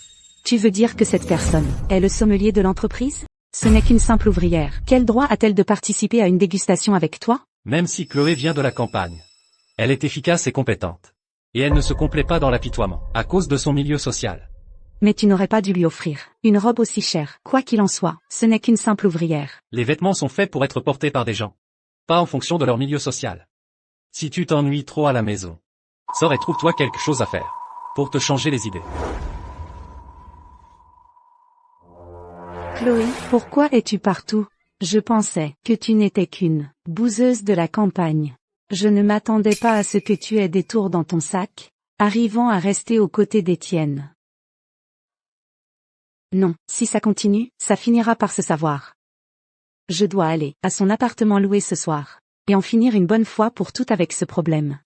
Tu veux dire que cette personne est le sommelier de l'entreprise? Ce n'est qu'une simple ouvrière. Quel droit a-t-elle de participer à une dégustation avec toi? Même si Chloé vient de la campagne. Elle est efficace et compétente. Et elle ne se complaît pas dans l'apitoiement, à cause de son milieu social. Mais tu n'aurais pas dû lui offrir une robe aussi chère. Quoi qu'il en soit, ce n'est qu'une simple ouvrière. Les vêtements sont faits pour être portés par des gens. Pas en fonction de leur milieu social. Si tu t'ennuies trop à la maison, sors et trouve-toi quelque chose à faire. Pour te changer les idées. Chloé, pourquoi es-tu partout? Je pensais que tu n'étais qu'une bouseuse de la campagne. Je ne m'attendais pas à ce que tu aies des tours dans ton sac, arrivant à rester aux côtés d'Étienne. Non, si ça continue, ça finira par se savoir. Je dois aller à son appartement loué ce soir, et en finir une bonne fois pour toutes avec ce problème.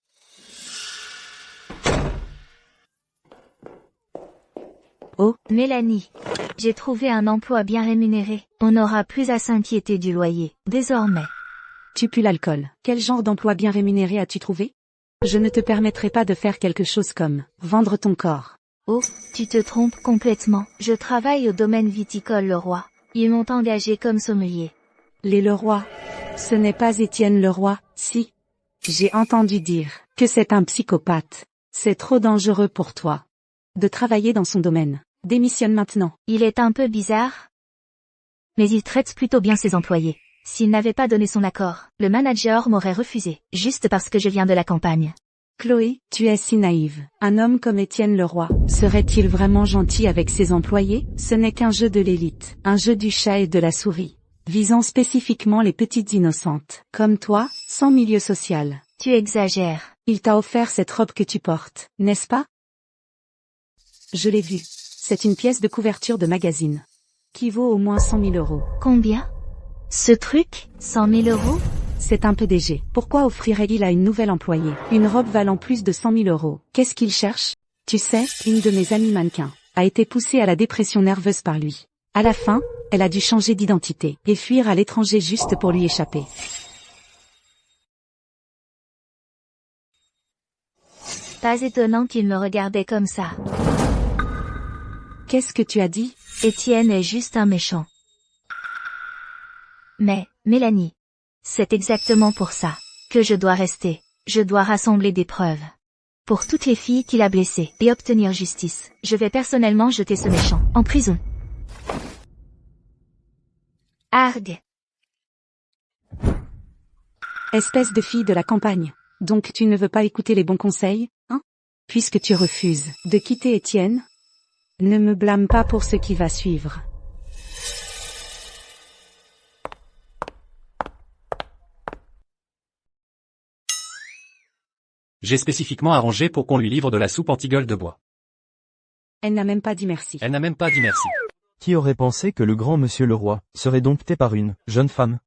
Oh, Mélanie. J'ai trouvé un emploi bien rémunéré. On n'aura plus à s'inquiéter du loyer, désormais. Tu pues l'alcool. Quel genre d'emploi bien rémunéré as-tu trouvé? Je ne te permettrai pas de faire quelque chose comme vendre ton corps. Oh, tu te trompes complètement. Je travaille au domaine viticole Leroy. Ils m'ont engagé comme sommelier. Les Leroy. Ce n'est pas Étienne Leroy, si. J'ai entendu dire que c'est un psychopathe. C'est trop dangereux pour toi de travailler dans son domaine. Démissionne maintenant. Il est un peu bizarre, mais il traite plutôt bien ses employés. S'il n'avait pas donné son accord, le manager m'aurait refusé, juste parce que je viens de la campagne. Chloé, tu es si naïve. Un homme comme Étienne Leroy, serait-il vraiment gentil avec ses employés? Ce n'est qu'un jeu de l'élite, un jeu du chat et de la souris, visant spécifiquement les petites innocentes, comme toi, sans milieu social. Tu exagères. Il t'a offert cette robe que tu portes, n'est-ce pas? Je l'ai vue. C'est une pièce de couverture de magazine, qui vaut au moins 100 000 €. Combien? Ce truc, 100 000 €? C'est un peu léger. Pourquoi offrirait-il à une nouvelle employée une robe valant plus de 100 000 €? Qu'est-ce qu'il cherche? Tu sais, une de mes amies mannequins a été poussée à la dépression nerveuse par lui. À la fin, elle a dû changer d'identité et fuir à l'étranger juste pour lui échapper. Pas étonnant qu'il me regardait comme ça. Qu'est-ce que tu as dit? Étienne est juste un méchant. Mais, Mélanie, c'est exactement pour ça que je dois rester. Je dois rassembler des preuves pour toutes les filles qu'il a blessées et obtenir justice. Je vais personnellement jeter ce méchant en prison. Argue. Espèce de fille de la campagne. Donc tu ne veux pas écouter les bons conseils, hein? Puisque tu refuses de quitter Étienne, ne me blâme pas pour ce qui va suivre. J'ai spécifiquement arrangé pour qu'on lui livre de la soupe anti-gueule de bois. Elle n'a même pas dit merci. Elle n'a même pas dit merci. Qui aurait pensé que le grand monsieur Leroy serait dompté par une jeune femme?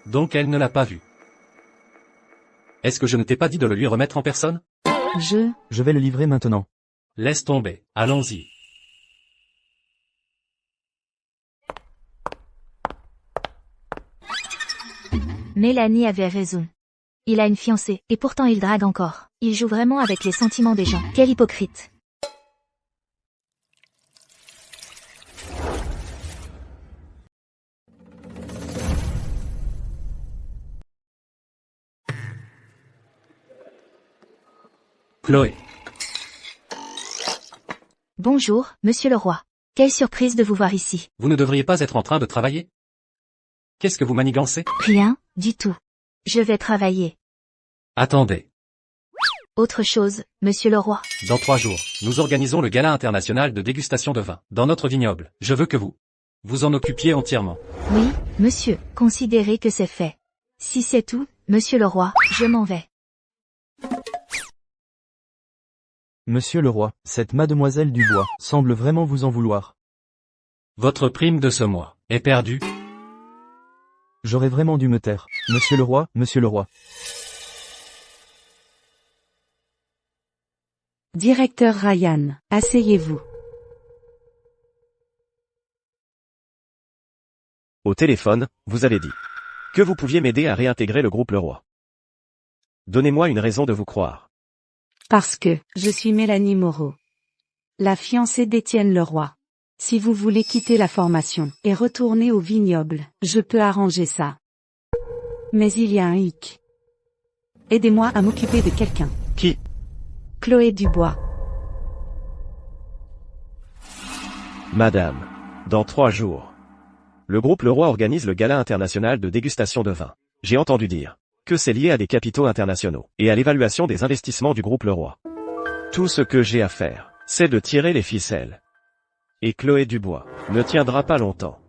Donc elle ne l'a pas vu. Est-ce que je ne t'ai pas dit de le lui remettre en personne? Je vais le livrer maintenant. Laisse tomber, allons-y. Mélanie avait raison. Il a une fiancée, et pourtant il drague encore. Il joue vraiment avec les sentiments des gens. Quel hypocrite. Chloé. Bonjour, monsieur Leroy. Quelle surprise de vous voir ici. Vous ne devriez pas être en train de travailler? Qu'est-ce que vous manigancez? Rien, du tout. Je vais travailler. Attendez. Autre chose, monsieur Leroy. Dans 3 jours, nous organisons le gala international de dégustation de vin, dans notre vignoble. Je veux que vous en occupiez entièrement. Oui, monsieur, considérez que c'est fait. Si c'est tout, monsieur Leroy, je m'en vais. Monsieur le roi, cette mademoiselle Dubois semble vraiment vous en vouloir. Votre prime de ce mois est perdue. J'aurais vraiment dû me taire. Monsieur le roi, monsieur le roi. Directeur Ryan, asseyez-vous. Au téléphone, vous avez dit que vous pouviez m'aider à réintégrer le groupe Leroy. Donnez-moi une raison de vous croire. Parce que, je suis Mélanie Moreau, la fiancée d'Étienne Leroy. Si vous voulez quitter la formation et retourner au vignoble, je peux arranger ça. Mais il y a un hic. Aidez-moi à m'occuper de quelqu'un. Qui? Chloé Dubois. Madame. Dans 3 jours. Le groupe Leroy organise le gala international de dégustation de vin. J'ai entendu dire que c'est lié à des capitaux internationaux et à l'évaluation des investissements du groupe Leroy. Tout ce que j'ai à faire, c'est de tirer les ficelles. Et Chloé Dubois ne tiendra pas longtemps.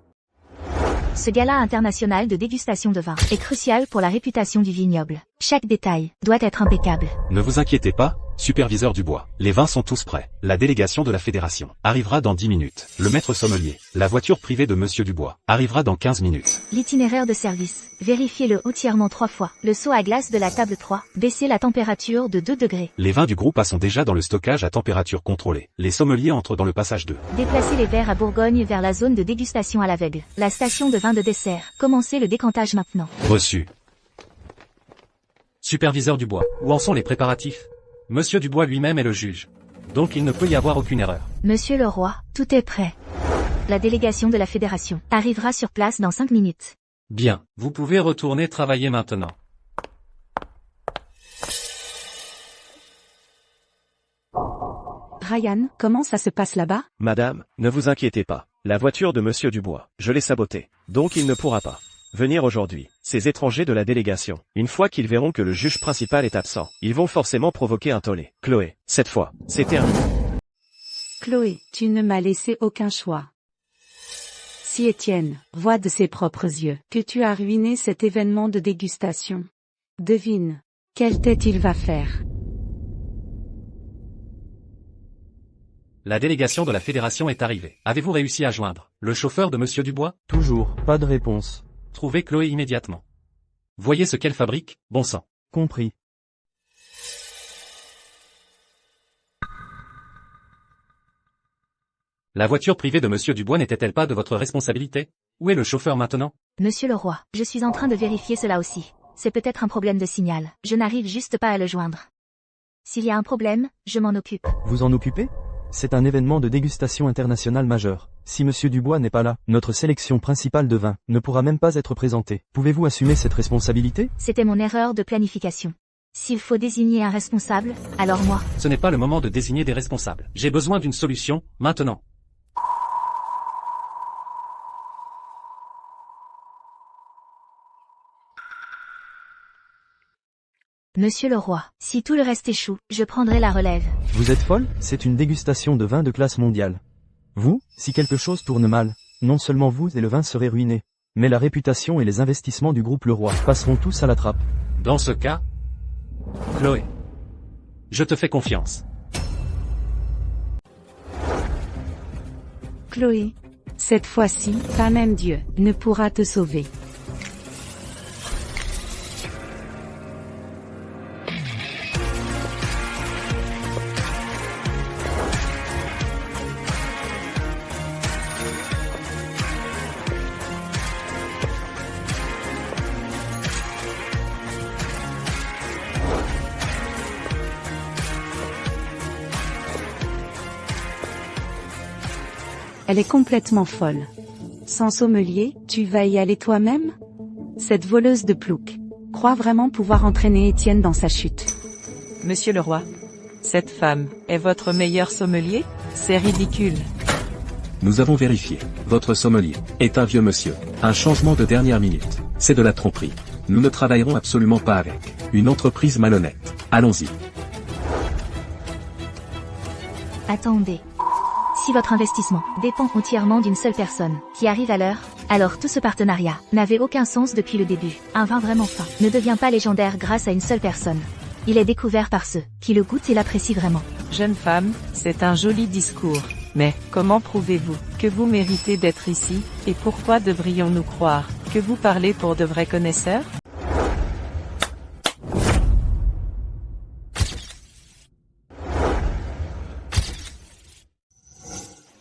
Ce gala international de dégustation de vin est crucial pour la réputation du vignoble. Chaque détail doit être impeccable. Ne vous inquiétez pas, superviseur Dubois. Les vins sont tous prêts. La délégation de la fédération arrivera dans 10 minutes. Le maître sommelier, la voiture privée de monsieur Dubois, arrivera dans 15 minutes. L'itinéraire de service. Vérifiez-le entièrement 3 fois. Le seau à glace de la table 3. Baissez la température de 2 degrés. Les vins du groupe A sont déjà dans le stockage à température contrôlée. Les sommeliers entrent dans le passage 2. Déplacez les verres à Bourgogne vers la zone de dégustation à l'aveugle. La station de vin de dessert. Commencez le décantage maintenant. Reçu. Superviseur Dubois, où en sont les préparatifs? Monsieur Dubois lui-même est le juge. Donc il ne peut y avoir aucune erreur. Monsieur le roi, tout est prêt. La délégation de la fédération arrivera sur place dans 5 minutes. Bien, vous pouvez retourner travailler maintenant. Ryan, comment ça se passe là-bas? Madame, ne vous inquiétez pas. La voiture de monsieur Dubois, je l'ai sabotée. Donc il ne pourra pas venir aujourd'hui. Ces étrangers de la délégation, une fois qu'ils verront que le juge principal est absent, ils vont forcément provoquer un tollé. Chloé, cette fois, c'est terminé. Chloé, tu ne m'as laissé aucun choix. Si Étienne voit de ses propres yeux que tu as ruiné cet événement de dégustation, devine, quelle tête il va faire. La délégation de la fédération est arrivée. Avez-vous réussi à joindre le chauffeur de monsieur Dubois? Toujours, pas de réponse. Trouvez Chloé immédiatement. Voyez ce qu'elle fabrique, bon sang. Compris. La voiture privée de monsieur Dubois n'était-elle pas de votre responsabilité? Où est le chauffeur maintenant? Monsieur le roi, je suis en train de vérifier cela aussi. C'est peut-être un problème de signal. Je n'arrive juste pas à le joindre. S'il y a un problème, je m'en occupe. Vous en occupez? C'est un événement de dégustation internationale majeur. Si monsieur Dubois n'est pas là, notre sélection principale de vin ne pourra même pas être présentée. Pouvez-vous assumer cette responsabilité? C'était mon erreur de planification. S'il faut désigner un responsable, alors moi. Ce n'est pas le moment de désigner des responsables. J'ai besoin d'une solution, maintenant. Monsieur le roi, si tout le reste échoue, je prendrai la relève. Vous êtes folle? C'est une dégustation de vin de classe mondiale. Vous, si quelque chose tourne mal, non seulement vous et le vin seraient ruinés, mais la réputation et les investissements du groupe Leroy passeront tous à la trappe. Dans ce cas, Chloé, je te fais confiance. Chloé, cette fois-ci, pas même Dieu ne pourra te sauver. Elle est complètement folle. Sans sommelier, tu vas y aller toi-même? Cette voleuse de plouc croit vraiment pouvoir entraîner Étienne dans sa chute. Monsieur le roi, cette femme est votre meilleur sommelier? C'est ridicule. Nous avons vérifié. Votre sommelier est un vieux monsieur. Un changement de dernière minute. C'est de la tromperie. Nous ne travaillerons absolument pas avec une entreprise malhonnête. Allons-y. Attendez. Si votre investissement dépend entièrement d'une seule personne qui arrive à l'heure, alors tout ce partenariat n'avait aucun sens depuis le début. Un vin vraiment fin ne devient pas légendaire grâce à une seule personne. Il est découvert par ceux qui le goûtent et l'apprécient vraiment. Jeune femme, c'est un joli discours. Mais, comment prouvez-vous que vous méritez d'être ici, et pourquoi devrions-nous croire que vous parlez pour de vrais connaisseurs?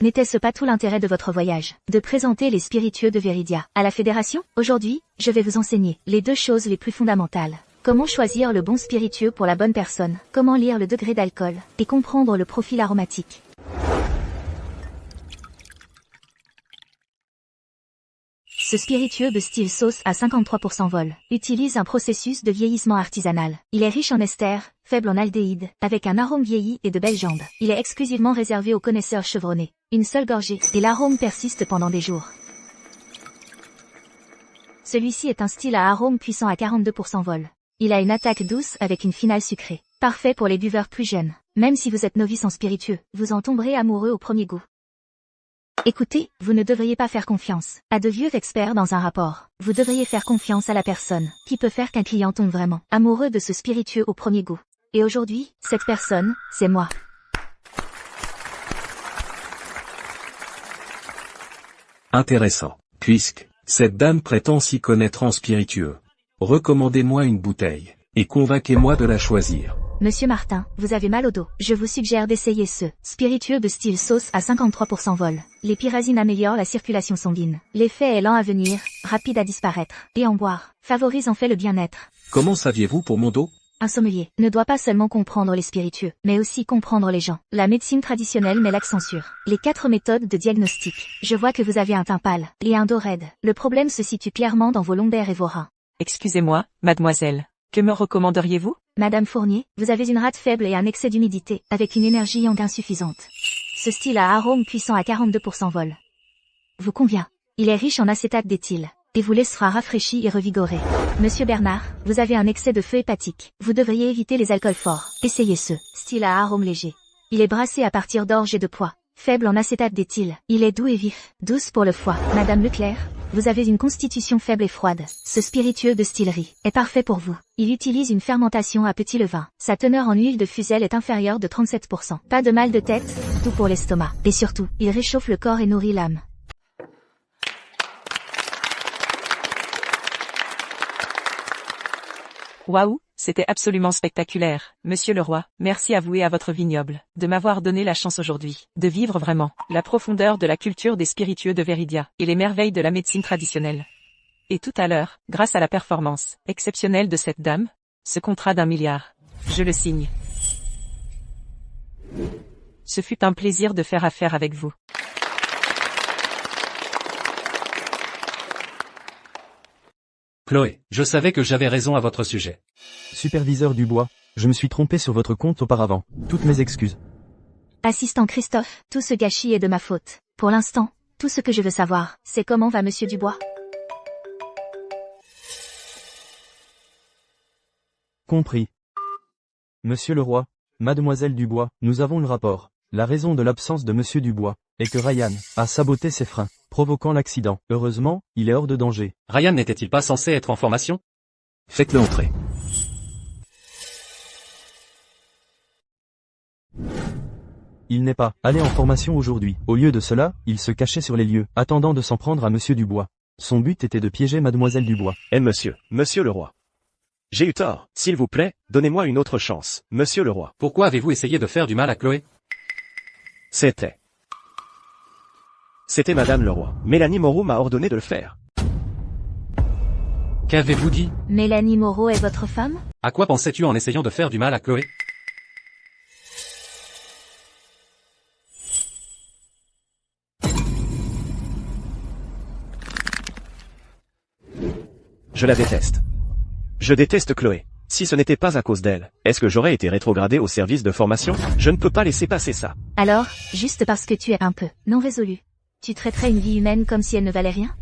N'était-ce pas tout l'intérêt de votre voyage, de présenter les spiritueux de Viridia à la Fédération? Aujourd'hui, je vais vous enseigner les deux choses les plus fondamentales. Comment choisir le bon spiritueux pour la bonne personne, comment lire le degré d'alcool, et comprendre le profil aromatique. Ce spiritueux de style sauce à 53% vol utilise un processus de vieillissement artisanal. Il est riche en ester, faible en aldéhyde, avec un arôme vieilli et de belles jambes. Il est exclusivement réservé aux connaisseurs chevronnés. Une seule gorgée, et l'arôme persiste pendant des jours. Celui-ci est un style à arôme puissant à 42% vol. Il a une attaque douce avec une finale sucrée. Parfait pour les buveurs plus jeunes. Même si vous êtes novice en spiritueux, vous en tomberez amoureux au premier goût. Écoutez, vous ne devriez pas faire confiance à de vieux experts dans un rapport. Vous devriez faire confiance à la personne qui peut faire qu'un client tombe vraiment amoureux de ce spiritueux au premier goût. Et aujourd'hui, cette personne, c'est moi. Intéressant. Puisque cette dame prétend s'y connaître en spiritueux. Recommandez-moi une bouteille, et convainquez-moi de la choisir. Monsieur Martin, vous avez mal au dos. Je vous suggère d'essayer ce spiritueux de style sauce à 53% vol. Les pyrazines améliorent la circulation sanguine. L'effet est lent à venir, rapide à disparaître. Et en boire, favorise en fait le bien-être. Comment saviez-vous pour mon dos? Un sommelier ne doit pas seulement comprendre les spiritueux, mais aussi comprendre les gens. La médecine traditionnelle met l'accent sur les 4 méthodes de diagnostic. Je vois que vous avez un teint pâle et un dos raide. Le problème se situe clairement dans vos lombaires et vos reins. Excusez-moi, mademoiselle. Que me recommanderiez-vous? Madame Fournier, vous avez une rate faible et un excès d'humidité, avec une énergie yang insuffisante. Ce style a arôme puissant à 42% vol. Vous convient. Il est riche en acétate d'éthyle, et vous laissera rafraîchi et revigoré. Monsieur Bernard, vous avez un excès de feu hépatique. Vous devriez éviter les alcools forts. Essayez ce style à arôme léger. Il est brassé à partir d'orge et de pois. Faible en acétate d'éthyle. Il est doux et vif. Douce pour le foie. Madame Leclerc, vous avez une constitution faible et froide. Ce spiritueux de style riz est parfait pour vous. Il utilise une fermentation à petit levain. Sa teneur en huile de fusel est inférieure de 37%. Pas de mal de tête, tout pour l'estomac. Et surtout, il réchauffe le corps et nourrit l'âme. Waouh, c'était absolument spectaculaire. Monsieur le roi, merci à vous et à votre vignoble, de m'avoir donné la chance aujourd'hui, de vivre vraiment, la profondeur de la culture des spiritueux de Viridia, et les merveilles de la médecine traditionnelle. Et tout à l'heure, grâce à la performance exceptionnelle de cette dame, ce contrat d'1 milliard, je le signe. Ce fut un plaisir de faire affaire avec vous. Chloé, je savais que j'avais raison à votre sujet. Superviseur Dubois, je me suis trompé sur votre compte auparavant. Toutes mes excuses. Assistant Christophe, tout ce gâchis est de ma faute. Pour l'instant, tout ce que je veux savoir, c'est comment va Monsieur Dubois. Compris. Monsieur le roi, Mademoiselle Dubois, nous avons le rapport. La raison de l'absence de Monsieur Dubois est que Ryan a saboté ses freins, provoquant l'accident. Heureusement, il est hors de danger. Ryan n'était-il pas censé être en formation? Faites-le entrer. Il n'est pas allé en formation aujourd'hui. Au lieu de cela, il se cachait sur les lieux, attendant de s'en prendre à Monsieur Dubois. Son but était de piéger Mademoiselle Dubois. Monsieur le roi. J'ai eu tort. S'il vous plaît, donnez-moi une autre chance, monsieur le roi. Pourquoi avez-vous essayé de faire du mal à Chloé? C'était Madame le roi. Mélanie Moreau m'a ordonné de le faire. Qu'avez-vous dit? Mélanie Moreau est votre femme? À quoi pensais-tu en essayant de faire du mal à Chloé? Je la déteste. Je déteste Chloé. Si ce n'était pas à cause d'elle, est-ce que j'aurais été rétrogradé au service de formation? Je ne peux pas laisser passer ça. Alors, juste parce que tu es un peu non résolu, tu traiterais une vie humaine comme si elle ne valait rien?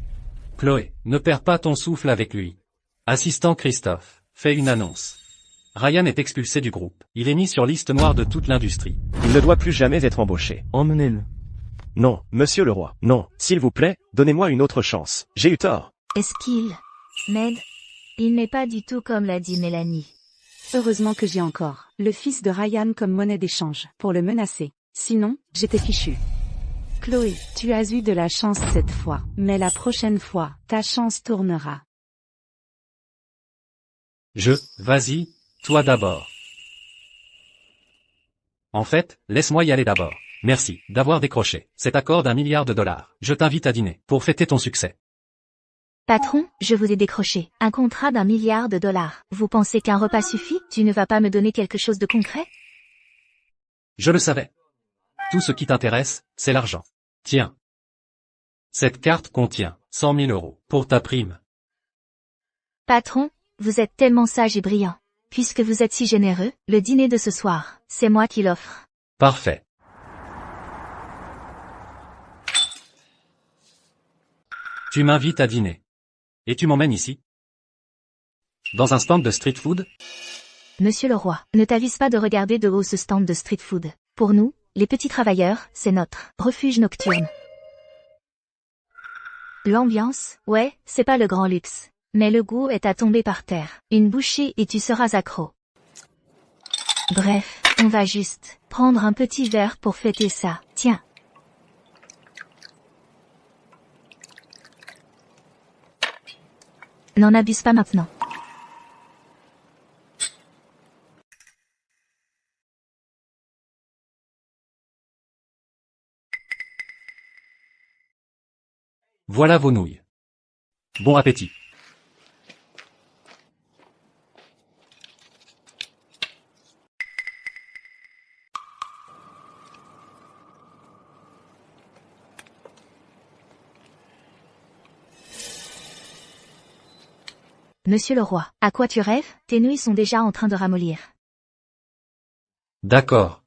Chloé, ne perds pas ton souffle avec lui. Assistant Christophe, fais une annonce. Ryan est expulsé du groupe. Il est mis sur liste noire de toute l'industrie. Il ne doit plus jamais être embauché. Emmenez-le. Non, monsieur le roi. Non, s'il vous plaît, donnez-moi une autre chance. J'ai eu tort. Est-ce qu'il m'aide? Il n'est pas du tout comme l'a dit Mélanie. Heureusement que j'ai encore le fils de Ryan comme monnaie d'échange pour le menacer. Sinon, j'étais fichu. Chloé, tu as eu de la chance cette fois, mais la prochaine fois, ta chance tournera. Vas-y, toi d'abord. En fait, laisse-moi y aller d'abord. Merci d'avoir décroché cet accord d'1 milliard de dollars. Je t'invite à dîner pour fêter ton succès. Patron, je vous ai décroché un contrat d'1 milliard de dollars. Vous pensez qu'un repas suffit? Tu ne vas pas me donner quelque chose de concret? Je le savais. Tout ce qui t'intéresse, c'est l'argent. Tiens. Cette carte contient 100 000 € pour ta prime. Patron, vous êtes tellement sage et brillant. Puisque vous êtes si généreux, le dîner de ce soir, c'est moi qui l'offre. Parfait. Tu m'invites à dîner. Et tu m'emmènes ici? Dans un stand de street food? Monsieur le roi, ne t'avise pas de regarder de haut ce stand de street food. Pour nous, les petits travailleurs, c'est notre refuge nocturne. L'ambiance, ouais, c'est pas le grand luxe. Mais le goût est à tomber par terre. Une bouchée et tu seras accro. Bref, on va juste prendre un petit verre pour fêter ça. Tiens. N'en abuse pas maintenant. Voilà vos nouilles. Bon appétit. Monsieur le roi, à quoi tu rêves? Tes nouilles sont déjà en train de ramollir. D'accord.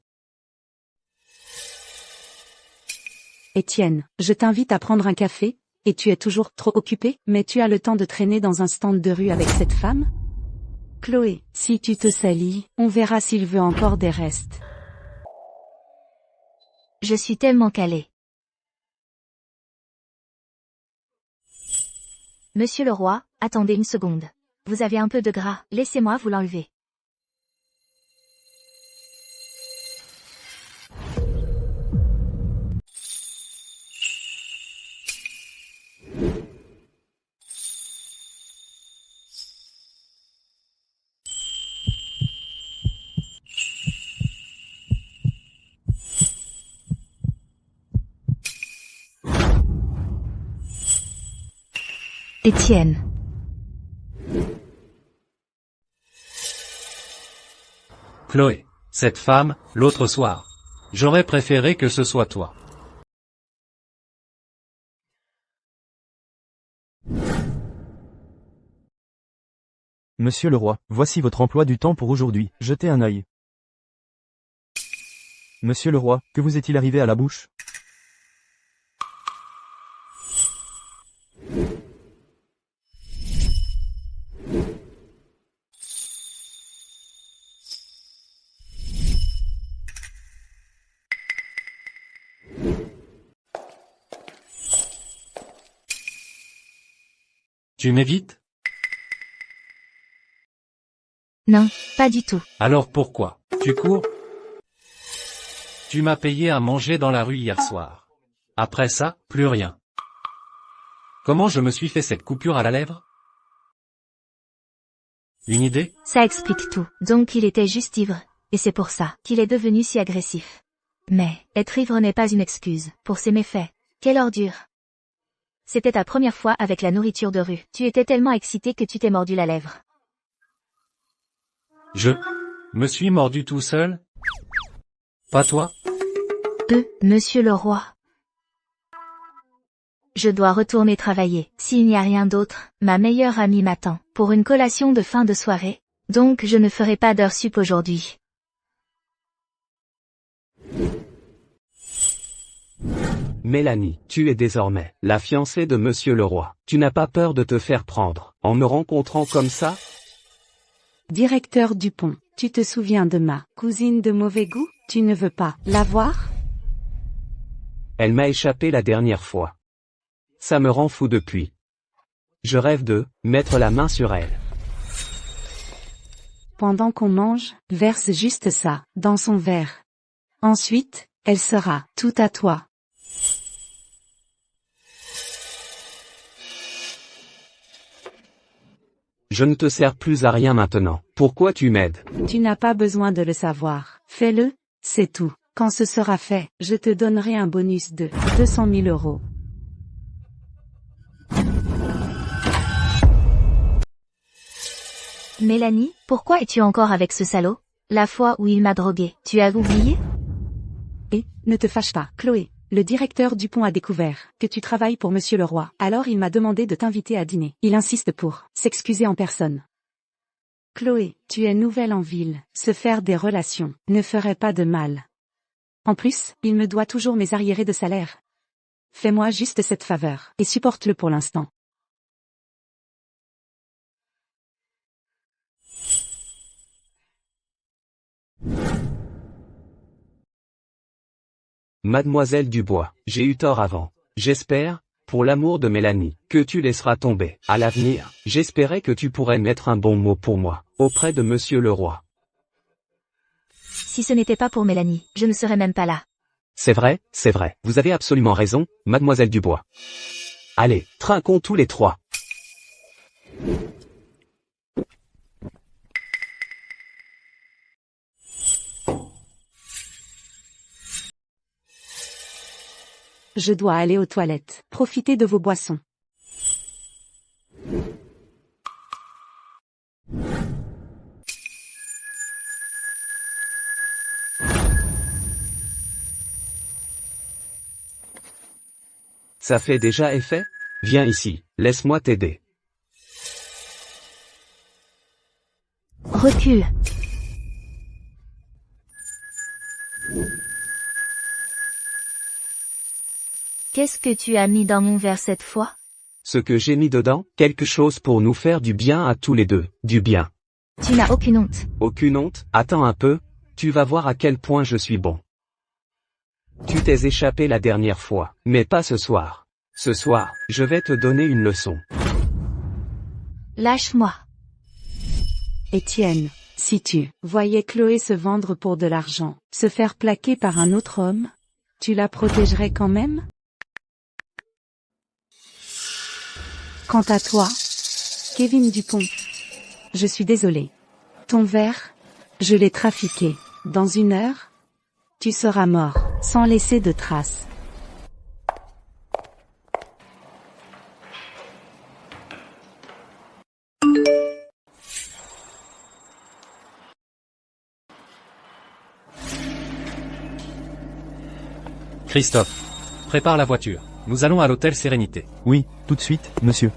Étienne, je t'invite à prendre un café, et tu es toujours trop occupé, mais tu as le temps de traîner dans un stand de rue avec cette femme? Chloé, si tu te salis, on verra s'il veut encore des restes. Je suis tellement calée. Monsieur le roi, attendez une seconde. Vous avez un peu de gras, laissez-moi vous l'enlever. Étienne. Chloé, cette femme, l'autre soir. J'aurais préféré que ce soit toi. Monsieur le roi, voici votre emploi du temps pour aujourd'hui, jetez un œil. Monsieur le roi, que vous est-il arrivé à la bouche? Tu m'évites? Non, pas du tout. Alors pourquoi? Tu cours? Tu m'as payé à manger dans la rue hier soir. Après ça, plus rien. Comment je me suis fait cette coupure à la lèvre? Une idée? Ça explique tout. Donc il était juste ivre, et c'est pour ça qu'il est devenu si agressif. Mais, être ivre n'est pas une excuse pour ses méfaits. Quelle ordure! C'était ta première fois avec la nourriture de rue. Tu étais tellement excité que tu t'es mordu la lèvre. Je me suis mordu tout seul? Pas toi? Monsieur le roi. Je dois retourner travailler. S'il n'y a rien d'autre, ma meilleure amie m'attend pour une collation de fin de soirée. Donc je ne ferai pas d'heure sup aujourd'hui. Mélanie, tu es désormais la fiancée de Monsieur le Roi. Tu n'as pas peur de te faire prendre en me rencontrant comme ça? Directeur Dupont, tu te souviens de ma cousine de mauvais goût? Tu ne veux pas la voir? Elle m'a échappé la dernière fois. Ça me rend fou depuis. Je rêve de mettre la main sur elle. Pendant qu'on mange, verse juste ça, dans son verre. Ensuite, elle sera tout à toi. Je ne te sers plus à rien maintenant. Pourquoi tu m'aides? Tu n'as pas besoin de le savoir. Fais-le, c'est tout. Quand ce sera fait, je te donnerai un bonus de 200 000 euros. Mélanie, pourquoi es-tu encore avec ce salaud? La fois où il m'a drogué, tu as oublié? Et, ne te fâche pas, Chloé. Le directeur du pont a découvert que tu travailles pour Monsieur le Roi. Alors il m'a demandé de t'inviter à dîner. Il insiste pour s'excuser en personne. Chloé, tu es nouvelle en ville. Se faire des relations ne ferait pas de mal. En plus, il me doit toujours mes arriérés de salaire. Fais-moi juste cette faveur et supporte-le pour l'instant. Mademoiselle Dubois, j'ai eu tort avant. J'espère, pour l'amour de Mélanie, que tu laisseras tomber. À l'avenir, j'espérais que tu pourrais mettre un bon mot pour moi, auprès de Monsieur le Roi. Si ce n'était pas pour Mélanie, je ne serais même pas là. C'est vrai, vous avez absolument raison, Mademoiselle Dubois. Allez, trinquons tous les trois. Je dois aller aux toilettes. Profitez de vos boissons. Ça fait déjà effet? Viens ici, laisse-moi t'aider. Recule. Qu'est-ce que tu as mis dans mon verre cette fois? Ce que j'ai mis dedans, quelque chose pour nous faire du bien à tous les deux, du bien. Tu n'as aucune honte. Aucune honte? Attends un peu, tu vas voir à quel point je suis bon. Tu t'es échappé la dernière fois, mais pas ce soir. Ce soir, je vais te donner une leçon. Lâche-moi. Étienne, si tu voyais Chloé se vendre pour de l'argent, se faire plaquer par un autre homme, tu la protégerais quand même? Quant à toi, Kevin Dupont, je suis désolé. Ton verre, je l'ai trafiqué. Dans 1 heure, tu seras mort, sans laisser de traces. Christophe, prépare la voiture. Nous allons à l'hôtel Sérénité. Oui, tout de suite, monsieur.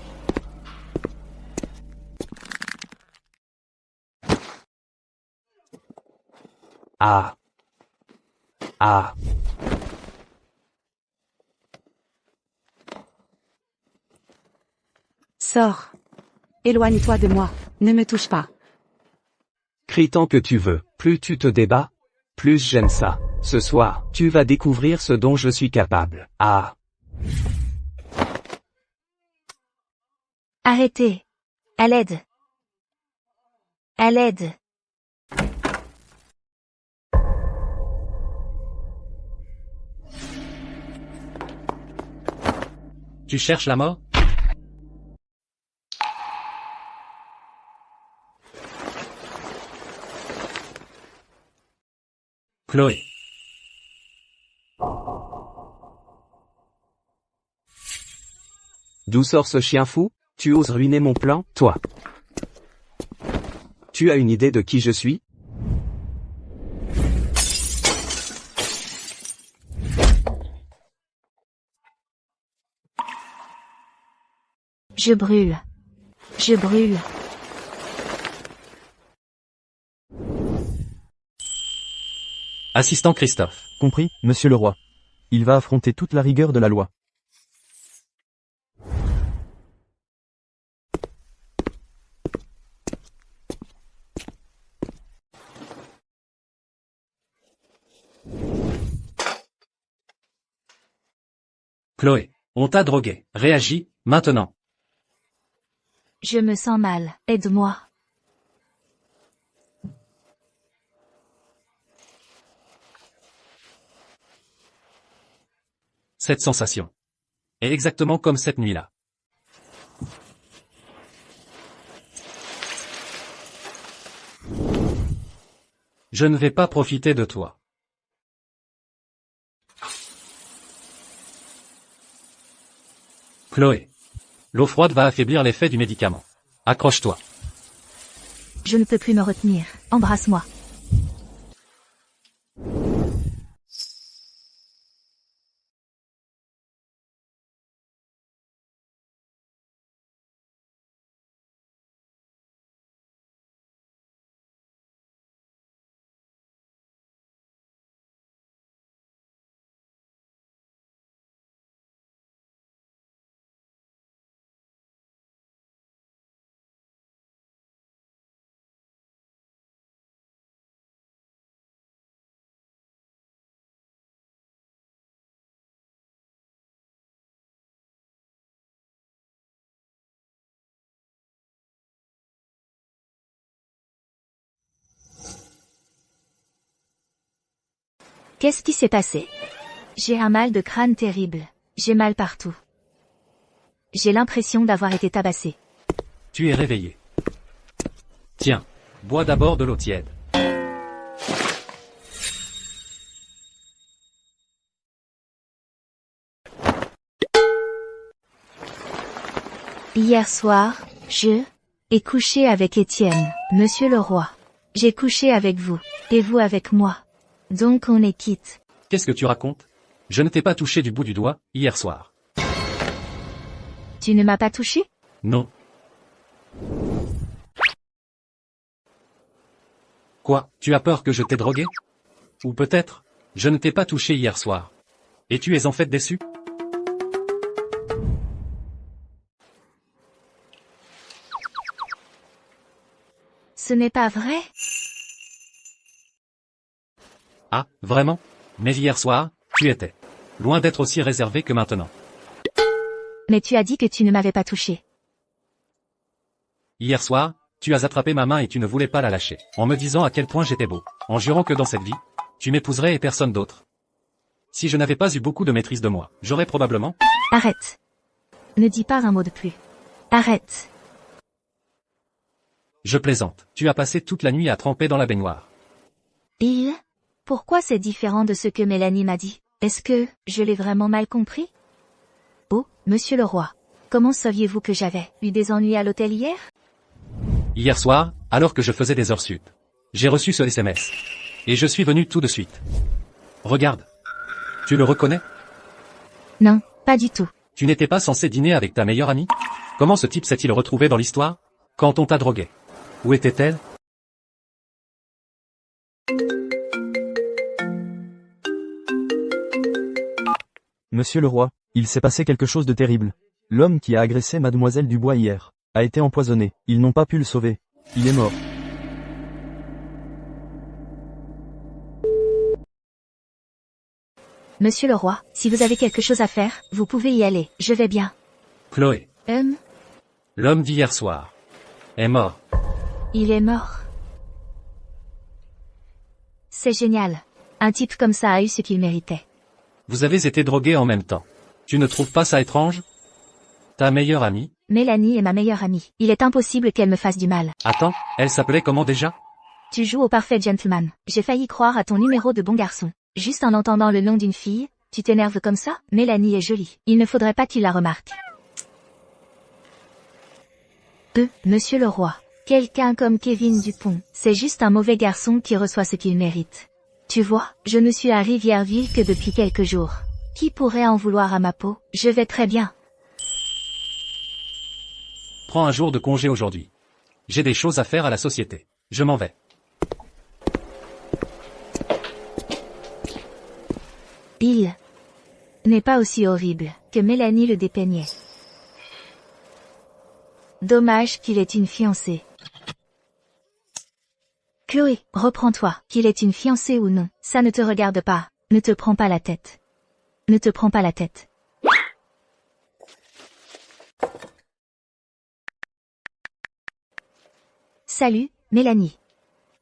Ah. Ah. Sors. Éloigne-toi de moi. Ne me touche pas. Crie tant que tu veux, plus tu te débats, plus j'aime ça. Ce soir, tu vas découvrir ce dont je suis capable. Ah. Arrêtez. À l'aide. À l'aide. Tu cherches la mort? Chloé. D'où sort ce chien fou? Tu oses ruiner mon plan, toi? Tu as une idée de qui je suis? Je brûle. Je brûle. Assistant Christophe. Compris, monsieur le roi. Il va affronter toute la rigueur de la loi. Chloé, on t'a drogué. Réagis, maintenant. Je me sens mal. Aide-moi. Cette sensation est exactement comme cette nuit-là. Je ne vais pas profiter de toi. Chloé. L'eau froide va affaiblir l'effet du médicament. Accroche-toi. Je ne peux plus me retenir. Embrasse-moi. Qu'est-ce qui s'est passé? J'ai un mal de crâne terrible. J'ai mal partout. J'ai l'impression d'avoir été tabassé. Tu es réveillé. Tiens, bois d'abord de l'eau tiède. Hier soir, je ai couché avec Étienne, monsieur le roi. J'ai couché avec vous, et vous avec moi. Donc on est quitte. Qu'est-ce que tu racontes? Je ne t'ai pas touché du bout du doigt, hier soir. Tu ne m'as pas touché? Non. Quoi, tu as peur que je t'ai drogué? Ou peut-être, je ne t'ai pas touché hier soir. Et tu es en fait déçu? Ce n'est pas vrai? Ah, vraiment? Mais hier soir, tu étais loin d'être aussi réservé que maintenant. Mais tu as dit que tu ne m'avais pas touché. Hier soir, tu as attrapé ma main et tu ne voulais pas la lâcher, en me disant à quel point j'étais beau, en jurant que dans cette vie, tu m'épouserais et personne d'autre. Si je n'avais pas eu beaucoup de maîtrise de moi, j'aurais probablement... Arrête. Ne dis pas un mot de plus. Arrête. Je plaisante, tu as passé toute la nuit à tremper dans la baignoire. Pourquoi c'est différent de ce que Mélanie m'a dit? Est-ce que je l'ai vraiment mal compris? Oh, monsieur le roi. Comment saviez-vous que j'avais eu des ennuis à l'hôtel hier? Hier soir, alors que je faisais des heures sup, j'ai reçu ce SMS. Et je suis venu tout de suite. Regarde. Tu le reconnais? Non, pas du tout. Tu n'étais pas censé dîner avec ta meilleure amie? Comment ce type s'est-il retrouvé dans l'histoire? Quand on t'a drogué? Où était-elle? Monsieur le roi, il s'est passé quelque chose de terrible. L'homme qui a agressé mademoiselle Dubois hier a été empoisonné. Ils n'ont pas pu le sauver. Il est mort. Monsieur le roi, si vous avez quelque chose à faire, vous pouvez y aller. Je vais bien. Chloé. L'homme d'hier soir est mort. Il est mort. C'est génial. Un type comme ça a eu ce qu'il méritait. Vous avez été drogués en même temps. Tu ne trouves pas ça étrange? Ta meilleure amie? Mélanie est ma meilleure amie. Il est impossible qu'elle me fasse du mal. Attends, elle s'appelait comment déjà? Tu joues au parfait gentleman. J'ai failli croire à ton numéro de bon garçon. Juste en entendant le nom d'une fille, tu t'énerves comme ça? Mélanie est jolie. Il ne faudrait pas qu'il la remarque. Monsieur le roi. Quelqu'un comme Kevin Dupont, c'est juste un mauvais garçon qui reçoit ce qu'il mérite. Tu vois, je ne suis à Rivièreville que depuis quelques jours. Qui pourrait en vouloir à ma peau? Je vais très bien. Prends un jour de congé aujourd'hui. J'ai des choses à faire à la société. Je m'en vais. Il n'est pas aussi horrible que Mélanie le dépeignait. Dommage qu'il ait une fiancée. Chloé, reprends-toi. Qu'il ait une fiancée ou non, ça ne te regarde pas. Ne te prends pas la tête. Ne te prends pas la tête. Salut, Mélanie.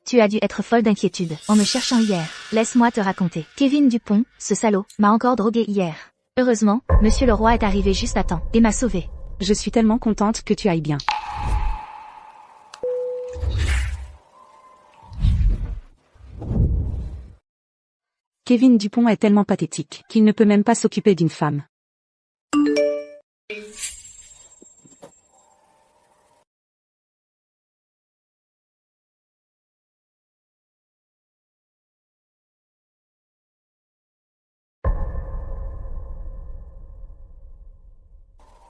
Tu as dû être folle d'inquiétude en me cherchant hier. Laisse-moi te raconter. Kevin Dupont, ce salaud, m'a encore drogué hier. Heureusement, monsieur le roi est arrivé juste à temps, et m'a sauvé. Je suis tellement contente que tu ailles bien. Kevin Dupont est tellement pathétique qu'il ne peut même pas s'occuper d'une femme.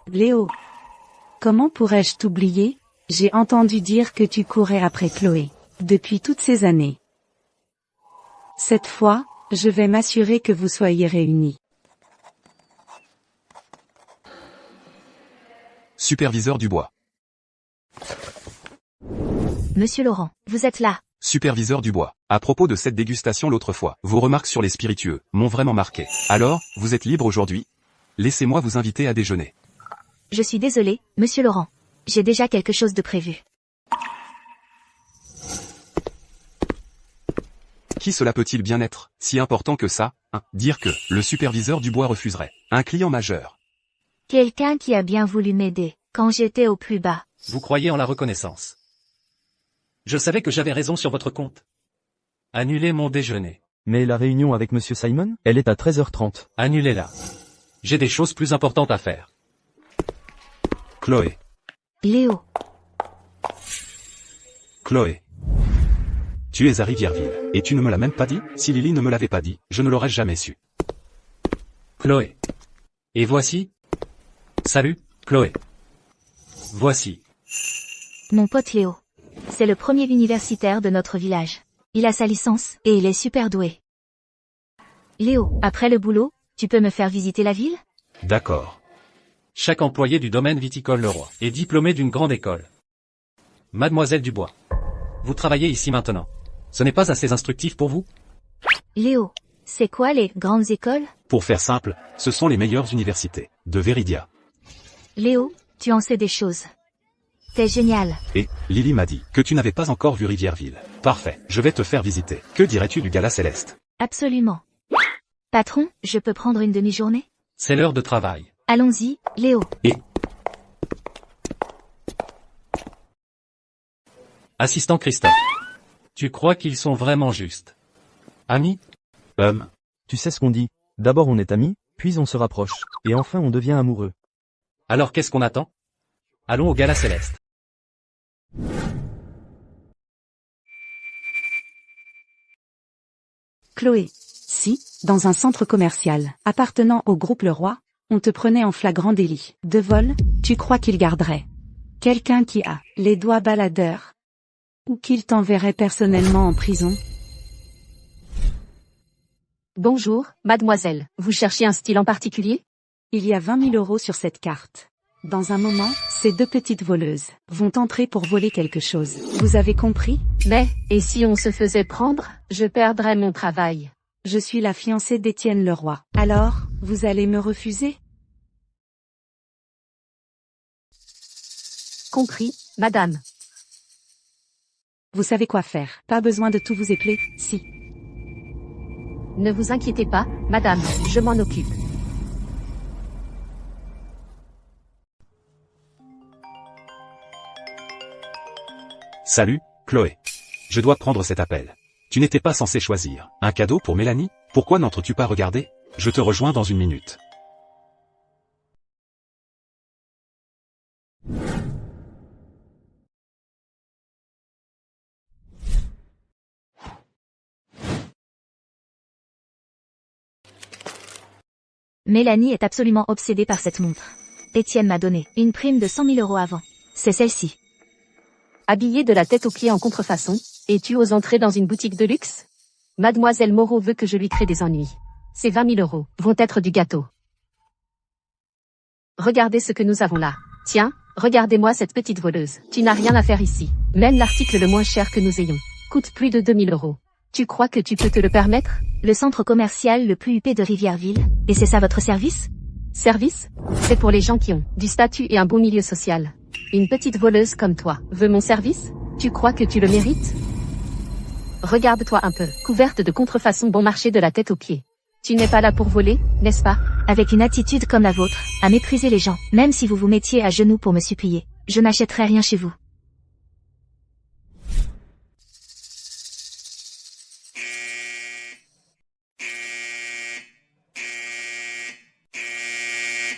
Léo, comment pourrais-je t'oublier? J'ai entendu dire que tu courais après Chloé depuis toutes ces années. Cette fois, je vais m'assurer que vous soyez réunis. Superviseur Dubois. Monsieur Laurent, vous êtes là. Superviseur Dubois. À propos de cette dégustation l'autre fois, vos remarques sur les spiritueux m'ont vraiment marqué. Alors, vous êtes libre aujourd'hui? Laissez-moi vous inviter à déjeuner. Je suis désolé, monsieur Laurent. J'ai déjà quelque chose de prévu. Qui cela peut-il bien être, si important que ça, hein, dire que le superviseur Dubois refuserait un client majeur? Quelqu'un qui a bien voulu m'aider, quand j'étais au plus bas. Vous croyez en la reconnaissance. Je savais que j'avais raison sur votre compte. Annulez mon déjeuner. Mais la réunion avec monsieur Simon, elle est à 13h30. Annulez-la. J'ai des choses plus importantes à faire. Chloé. Léo. Chloé. Tu es à Rivièreville, et tu ne me l'as même pas dit? Si Lily ne me l'avait pas dit, je ne l'aurais jamais su. Chloé. Et voici. Salut, Chloé. Voici. Mon pote Léo. C'est le premier universitaire de notre village. Il a sa licence, et il est super doué. Léo, après le boulot, tu peux me faire visiter la ville? D'accord. Chaque employé du domaine viticole Leroy est diplômé d'une grande école. Mademoiselle Dubois. Vous travaillez ici maintenant. Ce n'est pas assez instructif pour vous? Léo, c'est quoi les grandes écoles? Pour faire simple, ce sont les meilleures universités de Viridia. Léo, tu en sais des choses. T'es génial. Et, Lily m'a dit que tu n'avais pas encore vu Rivièreville. Parfait, je vais te faire visiter. Que dirais-tu du gala céleste? Absolument. Patron, je peux prendre une demi-journée? C'est l'heure de travail. Allons-y, Léo. Et assistant Christophe. Tu crois qu'ils sont vraiment justes? Amis? Tu sais ce qu'on dit. D'abord on est amis, puis on se rapproche, et enfin on devient amoureux. Alors qu'est-ce qu'on attend? Allons au gala céleste. Chloé. Si, dans un centre commercial, appartenant au groupe Leroy, on te prenait en flagrant délit de vol, tu crois qu'il garderait quelqu'un qui a les doigts baladeurs? Ou qu'il t'enverrait personnellement en prison? Bonjour, mademoiselle. Vous cherchez un style en particulier? Il y a 20 000 € sur cette carte. Dans un moment, ces deux petites voleuses vont entrer pour voler quelque chose. Vous avez compris? Mais, et si on se faisait prendre, je perdrais mon travail. Je suis la fiancée d'Étienne Leroy. Alors, vous allez me refuser? Compris, madame. Vous savez quoi faire. Pas besoin de tout vous épeler, si. Ne vous inquiétez pas, madame, je m'en occupe. Salut, Chloé. Je dois prendre cet appel. Tu n'étais pas censé choisir un cadeau pour Mélanie? Pourquoi n'entres-tu pas regarder? Je te rejoins dans une minute. Mélanie est absolument obsédée par cette montre. Étienne m'a donné une prime de 100 000 € avant. C'est celle-ci. Habillée de la tête aux pieds en contrefaçon, et tu oses entrer dans une boutique de luxe? Mademoiselle Moreau veut que je lui crée des ennuis. Ces 20 000 € vont être du gâteau. Regardez ce que nous avons là. Tiens, regardez-moi cette petite voleuse. Tu n'as rien à faire ici. Même l'article le moins cher que nous ayons coûte plus de 2 000 €. Tu crois que tu peux te le permettre? Le centre commercial le plus huppé de Rivièreville. Et c'est ça votre service? Service? C'est pour les gens qui ont du statut et un bon milieu social. Une petite voleuse comme toi veut mon service? Tu crois que tu le mérites? Regarde-toi un peu, couverte de contrefaçon bon marché de la tête aux pieds. Tu n'es pas là pour voler, n'est-ce pas? Avec une attitude comme la vôtre, à mépriser les gens, même si vous vous mettiez à genoux pour me supplier, je n'achèterai rien chez vous.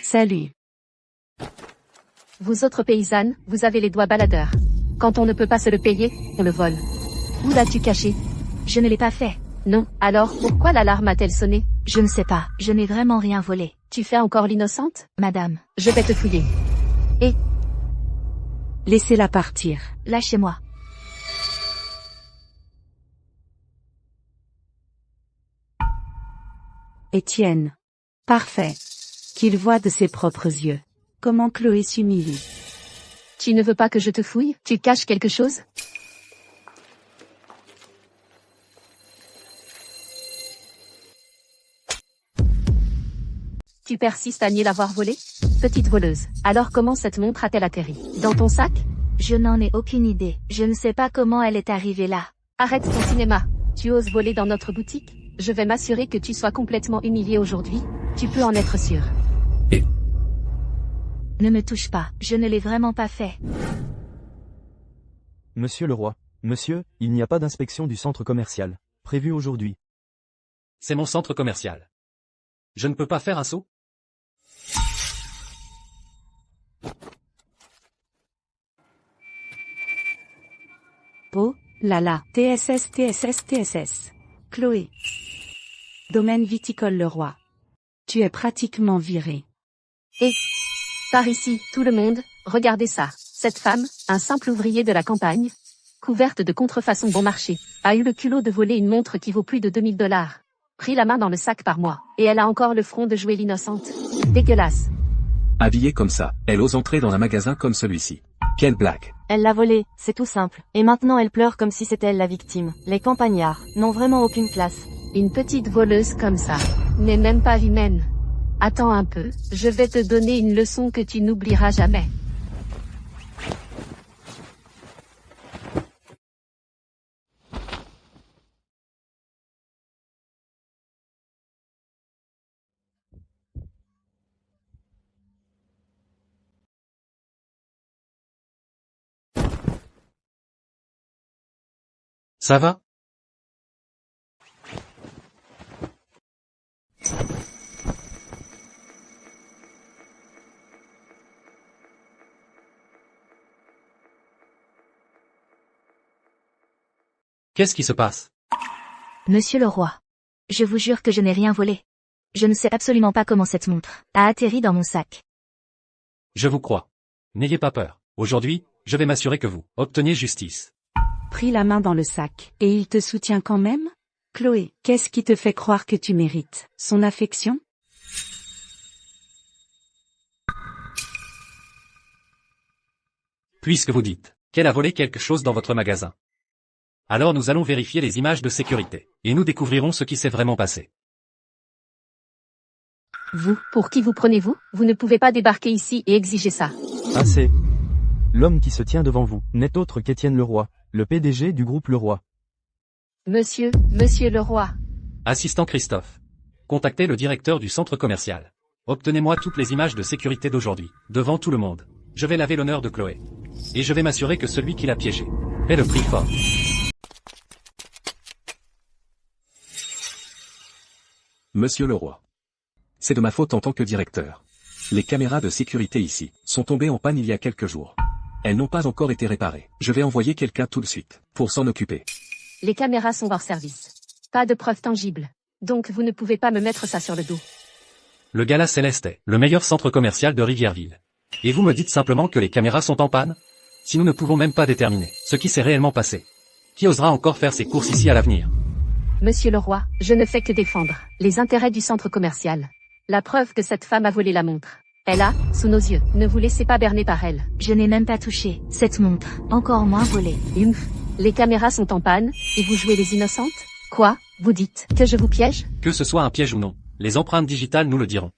Salut. Vous autres paysannes, vous avez les doigts baladeurs. Quand on ne peut pas se le payer, on le vole. Où l'as-tu caché? Je ne l'ai pas fait. Non, alors pourquoi l'alarme a-t-elle sonné? Je ne sais pas, je n'ai vraiment rien volé. Tu fais encore l'innocente? Madame, Je vais te fouiller. Laissez-la partir. lâchez-moi. Étienne. Parfait. Qu'il voit de ses propres yeux. Comment Chloé s'humilie. Tu ne veux pas que je te fouille? Tu caches quelque chose? Tu persistes à nier l'avoir volée? Petite voleuse. Alors comment cette montre a-t-elle atterri? Dans ton sac? Je n'en ai aucune idée. Je ne sais pas comment elle est arrivée là. Arrête ton cinéma. Tu oses voler dans notre boutique? Je vais m'assurer que tu sois complètement humilié aujourd'hui. Tu peux en être sûr. Ne me touche pas, je ne l'ai vraiment pas fait. Monsieur le roi. Monsieur, il n'y a pas d'inspection du centre commercial. Prévu aujourd'hui. C'est mon centre commercial. Je ne peux pas faire un saut? Oh, là là. TSS, TSS, TSS. Chloé. Domaine viticole Le Roi. Tu es pratiquement viré. Par ici, tout le monde, regardez ça. Cette femme, un simple ouvrier de la campagne, couverte de contrefaçon bon marché, a eu le culot de voler une montre qui vaut plus de $2000. Pris la main dans le sac par moi. Et elle a encore le front de jouer l'innocente. Dégueulasse. Habillée comme ça, elle ose entrer dans un magasin comme celui-ci. Quelle blague. Elle l'a volé, c'est tout simple. Et maintenant elle pleure comme si c'était elle la victime. Les campagnards n'ont vraiment aucune classe. Une petite voleuse comme ça n'est même pas humaine. Attends un peu, je vais te donner une leçon que tu n'oublieras jamais. Ça va? Qu'est-ce qui se passe? Monsieur le roi. Je vous jure que je n'ai rien volé. Je ne sais absolument pas comment cette montre a atterri dans mon sac. Je vous crois. N'ayez pas peur. Aujourd'hui, je vais m'assurer que vous obteniez justice. Pris la main dans le sac. Et il te soutient quand même? Chloé, qu'est-ce qui te fait croire que tu mérites son affection? Puisque vous dites qu'elle a volé quelque chose dans votre magasin. Alors nous allons vérifier les images de sécurité, et nous découvrirons ce qui s'est vraiment passé. Vous, pour qui vous prenez-vous? Vous ne pouvez pas débarquer ici et exiger ça. Assez. L'homme qui se tient devant vous n'est autre qu'Étienne Leroy, le PDG du groupe Leroy. Monsieur le roi. Assistant Christophe. Contactez le directeur du centre commercial. Obtenez-moi toutes les images de sécurité d'aujourd'hui, devant tout le monde. Je vais laver l'honneur de Chloé. Et je vais m'assurer que celui qui l'a piégé paie le prix fort. Monsieur le roi. C'est de ma faute en tant que directeur. Les caméras de sécurité ici sont tombées en panne il y a quelques jours. Elles n'ont pas encore été réparées. Je vais envoyer quelqu'un tout de suite pour s'en occuper. Les caméras sont hors service. Pas de preuves tangibles. Donc vous ne pouvez pas me mettre ça sur le dos. Le Gala Céleste est le meilleur centre commercial de Rivièreville. Et vous me dites simplement que les caméras sont en panne? Si nous ne pouvons même pas déterminer ce qui s'est réellement passé. Qui osera encore faire ses courses ici à l'avenir? Monsieur le roi, je ne fais que défendre les intérêts du centre commercial. La preuve que cette femme a volé la montre. Elle a, sous nos yeux, ne vous laissez pas berner par elle. Je n'ai même pas touché cette montre, encore moins volée. Les caméras sont en panne, et vous jouez les innocentes? Quoi? Vous dites que je vous piège? Que ce soit un piège ou non, les empreintes digitales nous le diront.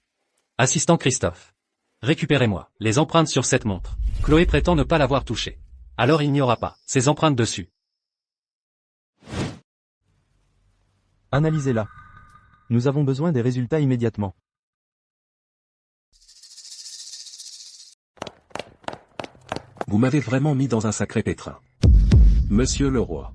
Assistant Christophe. Récupérez-moi les empreintes sur cette montre. Chloé prétend ne pas l'avoir touchée. Alors il n'y aura pas ces empreintes dessus. Analysez-la. Nous avons besoin des résultats immédiatement. Vous m'avez vraiment mis dans un sacré pétrin. Monsieur le roi.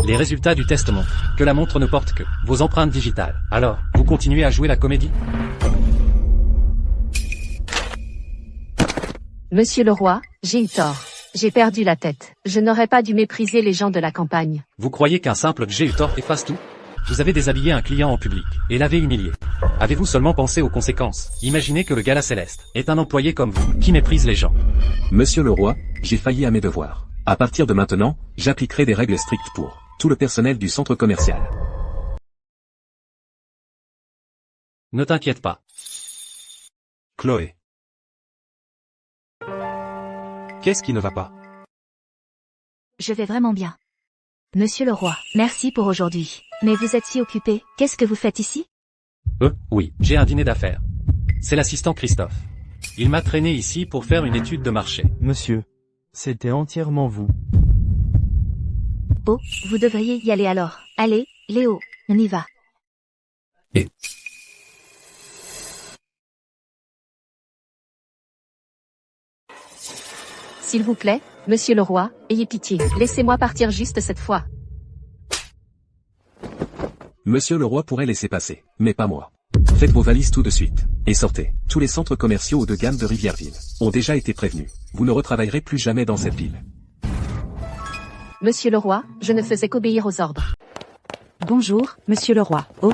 Les résultats du test montrent que la montre ne porte que vos empreintes digitales. Alors, vous continuez à jouer la comédie? Monsieur le roi, j'ai eu tort. J'ai perdu la tête. Je n'aurais pas dû mépriser les gens de la campagne. Vous croyez qu'un simple j'ai eu tort efface tout? Vous avez déshabillé un client en public, et l'avez humilié. Avez-vous seulement pensé aux conséquences? Imaginez que le gala céleste est un employé comme vous, qui méprise les gens. Monsieur le roi, j'ai failli à mes devoirs. À partir de maintenant, j'appliquerai des règles strictes pour tout le personnel du centre commercial. Ne t'inquiète pas. Chloé. Qu'est-ce qui ne va pas? Je vais vraiment bien. Monsieur le roi, merci pour aujourd'hui. Mais vous êtes si occupé, qu'est-ce que vous faites ici? Oui, j'ai un dîner d'affaires. C'est l'assistant Christophe. Il m'a traîné ici pour faire une étude de marché. Monsieur, c'était entièrement vous. Oh, vous devriez y aller alors. Allez, Léo, on y va. S'il vous plaît, monsieur le roi, ayez pitié. Laissez-moi partir juste cette fois. Monsieur le roi pourrait laisser passer, mais pas moi. Faites vos valises tout de suite, et sortez. Tous les centres commerciaux haut de gamme de Rivierville ont déjà été prévenus. Vous ne retravaillerez plus jamais dans cette ville. Monsieur le roi, je ne faisais qu'obéir aux ordres. Bonjour, monsieur le roi. Oh.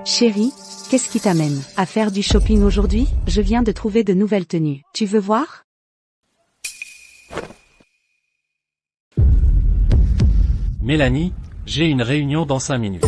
Chérie, qu'est-ce qui t'amène à faire du shopping aujourd'hui? Je viens de trouver de nouvelles tenues. Tu veux voir? Mélanie, j'ai une réunion dans 5 minutes.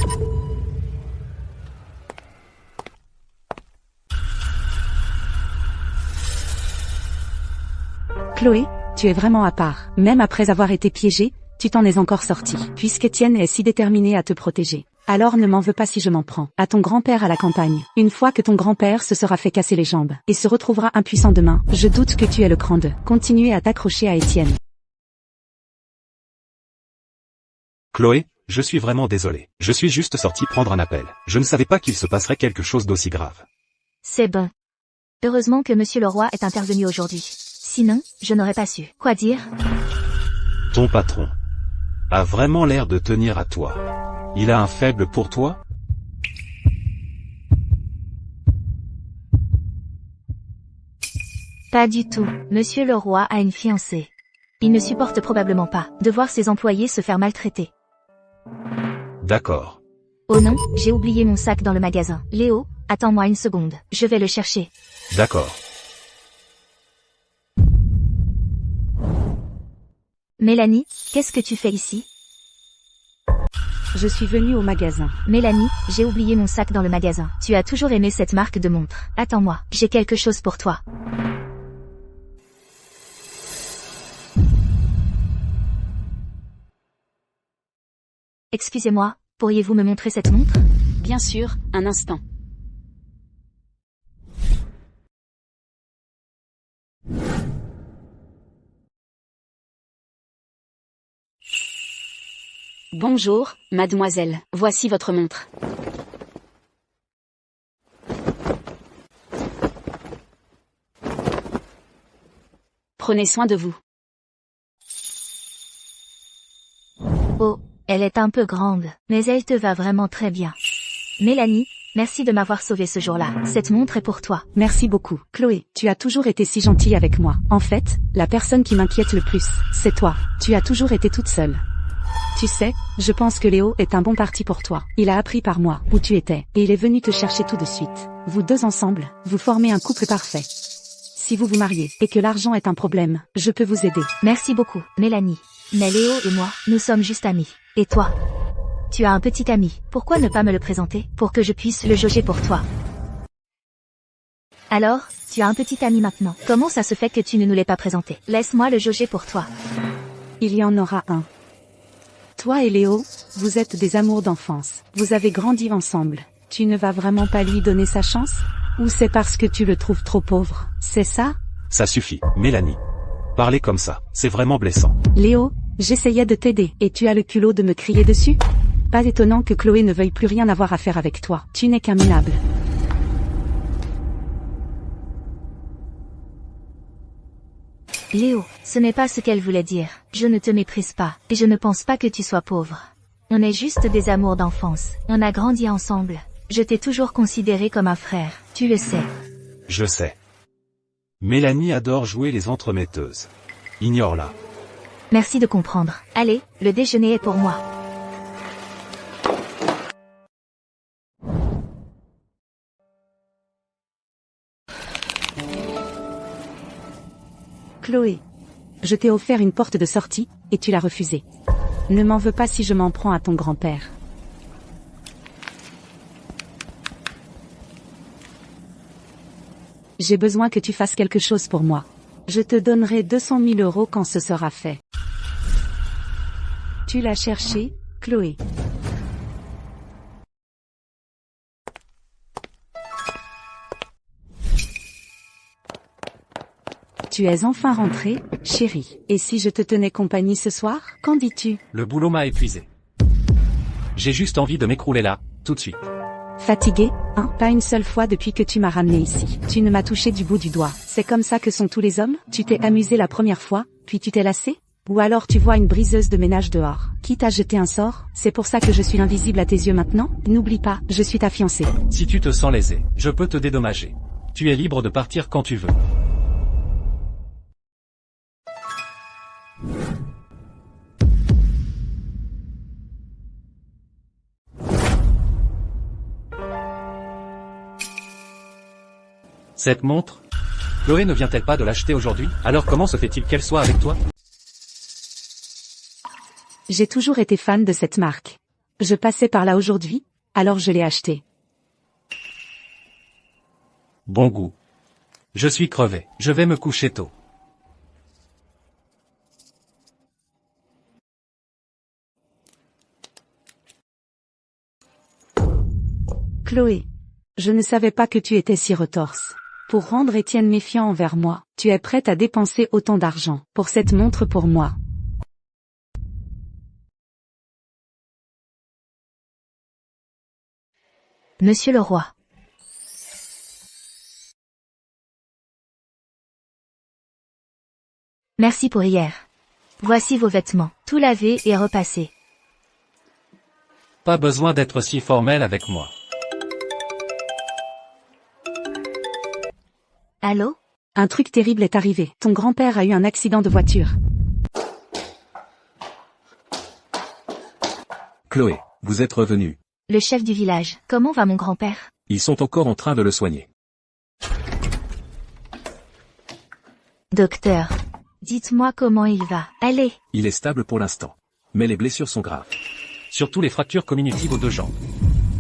Chloé, tu es vraiment à part. Même après avoir été piégée, tu t'en es encore sortie. Puisqu'Étienne est si déterminé à te protéger. Alors ne m'en veux pas si je m'en prends à ton grand-père à la campagne. Une fois que ton grand-père se sera fait casser les jambes et se retrouvera impuissant demain, je doute que tu aies le cran de continuer à t'accrocher à Étienne. Chloé, je suis vraiment désolé. Je suis juste sorti prendre un appel. Je ne savais pas qu'il se passerait quelque chose d'aussi grave. C'est bon. Heureusement que monsieur le roi est intervenu aujourd'hui. Sinon, je n'aurais pas su. Quoi dire? Ton patron a vraiment l'air de tenir à toi. Il a un faible pour toi? Pas du tout. Monsieur le roi a une fiancée. Il ne supporte probablement pas de voir ses employés se faire maltraiter. D'accord. Oh non, j'ai oublié mon sac dans le magasin. Léo, attends-moi une seconde. Je vais le chercher. D'accord. Mélanie, qu'est-ce que tu fais ici? Je suis venue au magasin. Mélanie, j'ai oublié mon sac dans le magasin. Tu as toujours aimé cette marque de montre. Attends-moi, j'ai quelque chose pour toi. Excusez-moi, pourriez-vous me montrer cette montre? Bien sûr, un instant. Bonjour, mademoiselle. Voici votre montre. Prenez soin de vous. Oh, elle est un peu grande, mais elle te va vraiment très bien. Mélanie, merci de m'avoir sauvée ce jour-là. Cette montre est pour toi. Merci beaucoup. Chloé, tu as toujours été si gentille avec moi. En fait, la personne qui m'inquiète le plus, c'est toi. Tu as toujours été toute seule. Tu sais, je pense que Léo est un bon parti pour toi. Il a appris par moi où tu étais, et il est venu te chercher tout de suite. Vous deux ensemble, vous formez un couple parfait. Si vous vous mariez, et que l'argent est un problème, je peux vous aider. Merci beaucoup, Mélanie. Mais Léo et moi, nous sommes juste amis. Et toi? Tu as un petit ami. Pourquoi ne pas me le présenter, pour que je puisse le jauger pour toi? Alors, tu as un petit ami maintenant. Comment ça se fait que tu ne nous l'aies pas présenté? Laisse-moi le jauger pour toi. Il y en aura un. Toi et Léo, vous êtes des amours d'enfance. Vous avez grandi ensemble. Tu ne vas vraiment pas lui donner sa chance? Ou c'est parce que tu le trouves trop pauvre, c'est ça? Ça suffit, Mélanie. Parler comme ça, c'est vraiment blessant. Léo, j'essayais de t'aider, et tu as le culot de me crier dessus? Pas étonnant que Chloé ne veuille plus rien avoir à faire avec toi. Tu n'es qu'un minable. Léo, ce n'est pas ce qu'elle voulait dire. Je ne te méprise pas, et je ne pense pas que tu sois pauvre. On est juste des amours d'enfance. On a grandi ensemble. Je t'ai toujours considéré comme un frère, tu le sais. Je sais. Mélanie adore jouer les entremetteuses. Ignore-la. Merci de comprendre. Allez, le déjeuner est pour moi. Chloé, je t'ai offert une porte de sortie, et tu l'as refusée. Ne m'en veux pas si je m'en prends à ton grand-père. J'ai besoin que tu fasses quelque chose pour moi. Je te donnerai 200 000 € quand ce sera fait. Tu l'as cherché, Chloé. Tu es enfin rentrée, chérie. Et si je te tenais compagnie ce soir, qu'en dis-tu? Le boulot m'a épuisé. J'ai juste envie de m'écrouler là, tout de suite. Fatigué, hein? Pas une seule fois depuis que tu m'as ramené ici. Tu ne m'as touché du bout du doigt. C'est comme ça que sont tous les hommes? Tu t'es amusé la première fois, puis tu t'es lassé? Ou alors tu vois une briseuse de ménage dehors, qui t'a jeté un sort? C'est pour ça que je suis invisible à tes yeux maintenant? N'oublie pas, je suis ta fiancée. Si tu te sens lésé, je peux te dédommager. Tu es libre de partir quand tu veux. Cette montre, Chloé ne vient-elle pas de l'acheter aujourd'hui? Alors comment se fait-il qu'elle soit avec toi? J'ai toujours été fan de cette marque. Je passais par là aujourd'hui, alors je l'ai achetée. Bon goût. Je suis crevé, je vais me coucher tôt. Chloé, je ne savais pas que tu étais si retorse. Pour rendre Étienne méfiant envers moi, tu es prête à dépenser autant d'argent pour cette montre pour moi. Monsieur le roi. Merci pour hier. Voici vos vêtements, tout lavé et repassé. Pas besoin d'être si formel avec moi. Allô? Un truc terrible est arrivé. Ton grand-père a eu un accident de voiture. Chloé, vous êtes revenu. Le chef du village, comment va mon grand-père? Ils sont encore en train de le soigner. Docteur, dites-moi comment il va. Allez. Il est stable pour l'instant. Mais les blessures sont graves. Surtout les fractures communicatives aux deux jambes.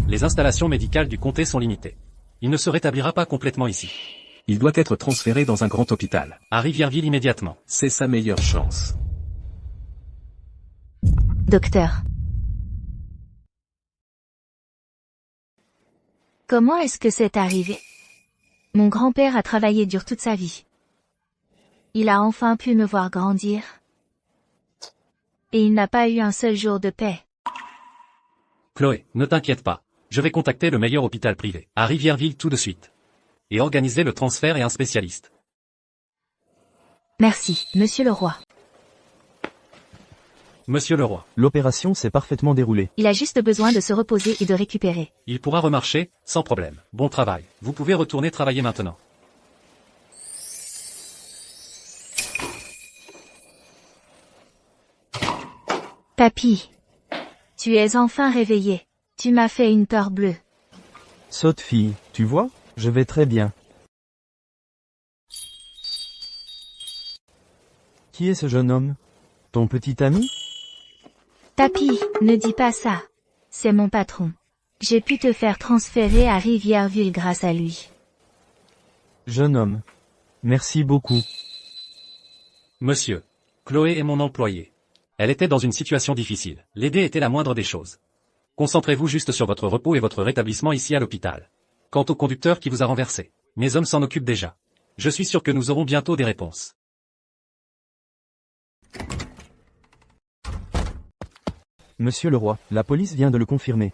Les installations médicales du comté sont limitées. Il ne se rétablira pas complètement ici. Il doit être transféré dans un grand hôpital. À Rivierville immédiatement. C'est sa meilleure chance. Docteur. Comment est-ce que c'est arrivé? Mon grand-père a travaillé dur toute sa vie. Il a enfin pu me voir grandir. Et il n'a pas eu un seul jour de paix. Chloé, ne t'inquiète pas. Je vais contacter le meilleur hôpital privé, à Rivierville tout de suite. Et organiser le transfert et un spécialiste. Merci, monsieur le roi. Monsieur le roi. L'opération s'est parfaitement déroulée. Il a juste besoin de se reposer et de récupérer. Il pourra remarcher, sans problème. Bon travail. Vous pouvez retourner travailler maintenant. Papy. Tu es enfin réveillé. Tu m'as fait une peur bleue. Sotte fille, tu vois, je vais très bien. Qui est ce jeune homme? Ton petit ami? Papy, ne dis pas ça. C'est mon patron. J'ai pu te faire transférer à Rivierville grâce à lui. Jeune homme. Merci beaucoup. Monsieur. Chloé est mon employée. Elle était dans une situation difficile. L'aider était la moindre des choses. Concentrez-vous juste sur votre repos et votre rétablissement ici à l'hôpital. Quant au conducteur qui vous a renversé, mes hommes s'en occupent déjà. Je suis sûr que nous aurons bientôt des réponses. Monsieur le roi, la police vient de le confirmer.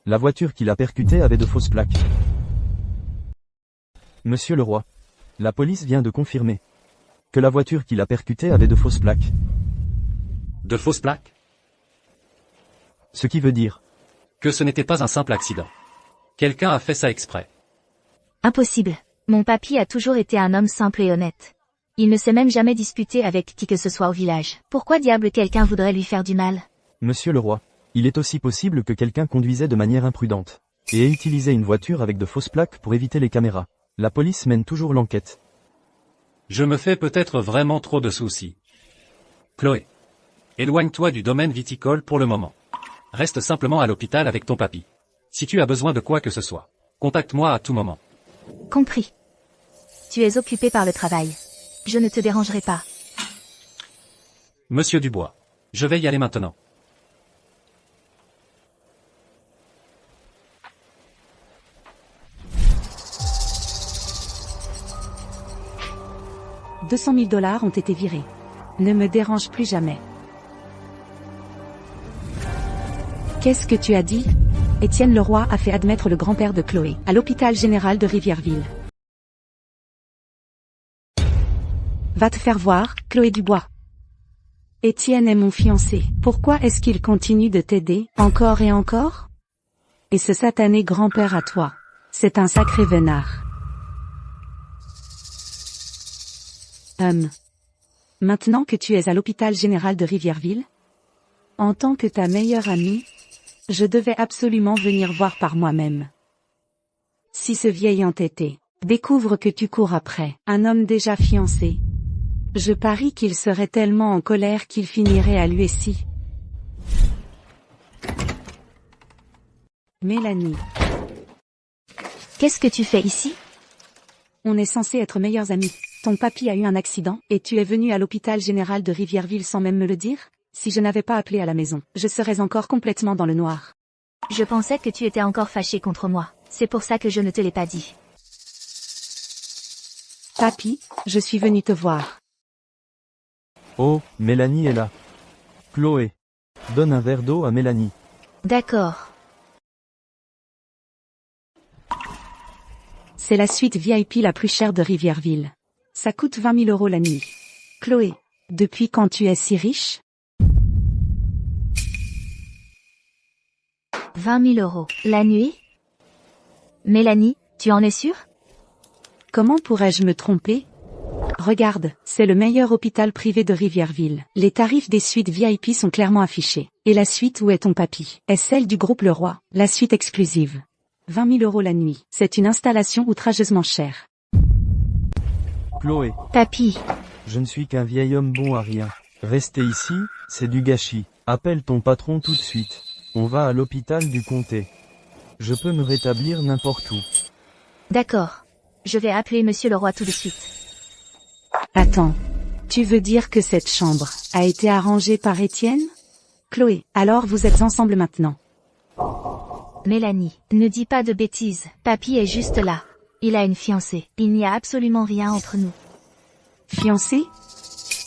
La voiture qui l'a percuté avait de fausses plaques. Monsieur le roi, la police vient de confirmer que la voiture qui l'a percuté avait de fausses plaques. De fausses plaques? Ce qui veut dire Que ce n'était pas un simple accident. Quelqu'un a fait ça exprès. Impossible. Mon papy a toujours été un homme simple et honnête. Il ne s'est même jamais disputé avec qui que ce soit au village. Pourquoi diable quelqu'un voudrait lui faire du mal? Monsieur le roi, il est aussi possible que quelqu'un conduisait de manière imprudente et ait utilisé une voiture avec de fausses plaques pour éviter les caméras. La police mène toujours l'enquête. Je me fais peut-être vraiment trop de soucis. Chloé, éloigne-toi du domaine viticole pour le moment. Reste simplement à l'hôpital avec ton papy. Si tu as besoin de quoi que ce soit, contacte-moi à tout moment. Compris. Tu es occupé par le travail. Je ne te dérangerai pas. Monsieur Dubois, je vais y aller maintenant. $200 000 ont été virés. Ne me dérange plus jamais. Qu'est-ce que tu as dit? Étienne Leroy a fait admettre le grand-père de Chloé à l'hôpital général de Rivièreville. Va te faire voir, Chloé Dubois. Étienne est mon fiancé. Pourquoi est-ce qu'il continue de t'aider, encore et encore? Et ce satané grand-père à toi. C'est un sacré vénard. Maintenant que tu es à l'hôpital général de Rivièreville, en tant que ta meilleure amie, je devais absolument venir voir par moi-même. Si ce vieil entêté découvre que tu cours après un homme déjà fiancé, je parie qu'il serait tellement en colère qu'il finirait à lui aussi. Mélanie. Qu'est-ce que tu fais ici? On est censé être meilleures amies. Ton papy a eu un accident, et tu es venue à l'hôpital général de Rivièreville sans même me le dire? Si je n'avais pas appelé à la maison, je serais encore complètement dans le noir. Je pensais que tu étais encore fâché contre moi. C'est pour ça que je ne te l'ai pas dit. Papy, je suis venue te voir. Oh, Mélanie est là. Chloé. Donne un verre d'eau à Mélanie. D'accord. C'est la suite VIP la plus chère de Rivièreville. Ça coûte 20 000 € la nuit. Chloé, depuis quand tu es si riche? 20 000 € la nuit? Mélanie, tu en es sûre? Comment pourrais-je me tromper? Regarde, c'est le meilleur hôpital privé de Rivièreville. Les tarifs des suites VIP sont clairement affichés. Et la suite où est ton papy? Est celle du groupe Leroy, la suite exclusive. 20 000 € la nuit. C'est une installation outrageusement chère. Chloé. Papy. Je ne suis qu'un vieil homme bon à rien. Rester ici, c'est du gâchis. Appelle ton patron tout de suite. On va à l'hôpital du comté. Je peux me rétablir n'importe où. D'accord. Je vais appeler Monsieur Leroy tout de suite. Attends. Tu veux dire que cette chambre a été arrangée par Étienne? Chloé, alors vous êtes ensemble maintenant. Mélanie, ne dis pas de bêtises. Papy est juste là. Il a une fiancée. Il n'y a absolument rien entre nous. Fiancé?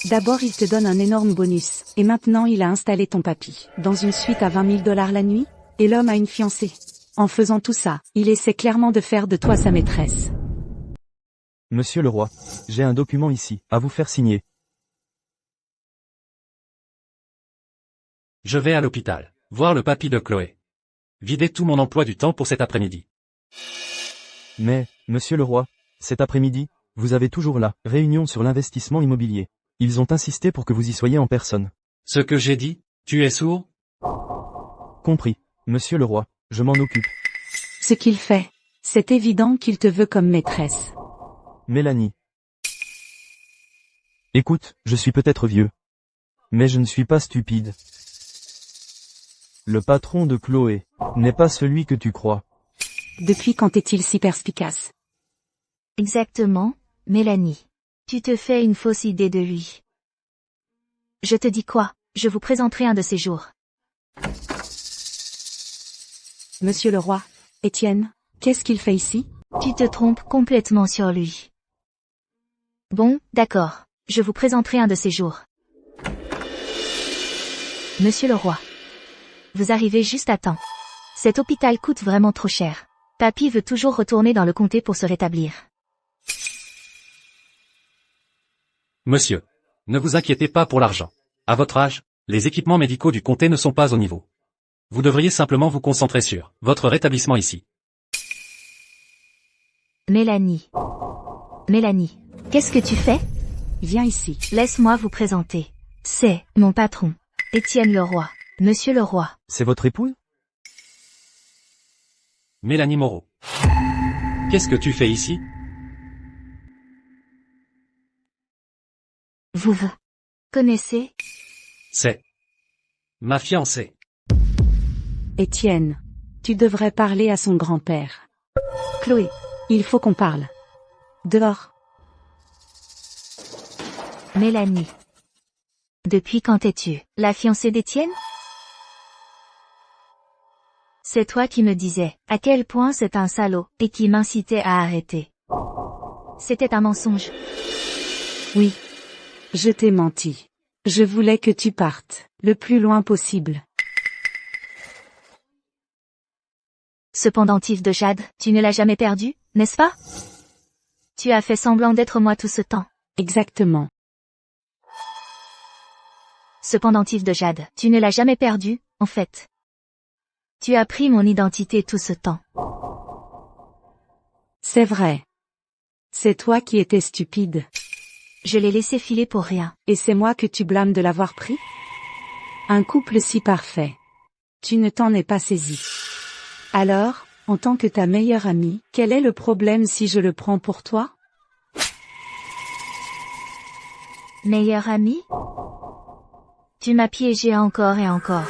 D'abord il te donne un énorme bonus, et maintenant il a installé ton papy dans une suite à 20 000 $ la nuit, et l'homme a une fiancée. En faisant tout ça, il essaie clairement de faire de toi sa maîtresse. Monsieur le roi, j'ai un document ici, à vous faire signer. Je vais à l'hôpital, voir le papy de Chloé. Vider tout mon emploi du temps pour cet après-midi. Mais, monsieur le roi, cet après-midi, vous avez toujours la réunion sur l'investissement immobilier. Ils ont insisté pour que vous y soyez en personne. Ce que j'ai dit, tu es sourd? Compris, monsieur le roi, je m'en occupe. Ce qu'il fait, c'est évident qu'il te veut comme maîtresse. Mélanie. Écoute, je suis peut-être vieux. Mais je ne suis pas stupide. Le patron de Chloé n'est pas celui que tu crois. Depuis quand est-il si perspicace? Exactement, Mélanie. Tu te fais une fausse idée de lui. Je te dis quoi? Je vous présenterai un de ces jours. Monsieur le roi, Étienne, Qu'est-ce qu'il fait ici? Tu te trompes complètement sur lui. Bon, d'accord. Je vous présenterai un de ces jours. Monsieur le roi. Vous arrivez juste à temps. Cet hôpital coûte vraiment trop cher. Papy veut toujours retourner dans le comté pour se rétablir. Monsieur, ne vous inquiétez pas pour l'argent. À votre âge, les équipements médicaux du comté ne sont pas au niveau. Vous devriez simplement vous concentrer sur votre rétablissement ici. Mélanie. Mélanie. Qu'est-ce que tu fais? Viens ici. Laisse-moi vous présenter. C'est mon patron. Étienne Leroy. Monsieur le roi. C'est votre épouse? Mélanie Moreau. Qu'est-ce que tu fais ici? Vous connaissez? C'est ma fiancée. Étienne, tu devrais parler à son grand-père. Chloé, il faut qu'on parle. Dehors. Mélanie. Depuis quand es-tu la fiancée d'Étienne? C'est toi qui me disais à quel point c'est un salaud et qui m'incitait à arrêter. C'était un mensonge. Oui. Je t'ai menti. Je voulais que tu partes, le plus loin possible. Ce pendentif de jade, tu ne l'as jamais perdu, n'est-ce pas? Tu as fait semblant d'être moi tout ce temps. Exactement. Ce pendentif de jade, tu ne l'as jamais perdu, en fait. Tu as pris mon identité tout ce temps. C'est vrai. C'est toi qui étais stupide. Je l'ai laissé filer pour rien. Et c'est moi que tu blâmes de l'avoir pris? Un couple si parfait. Tu ne t'en es pas saisi. Alors, en tant que ta meilleure amie, quel est le problème si je le prends pour toi? Meilleure amie? Tu m'as piégé encore et encore.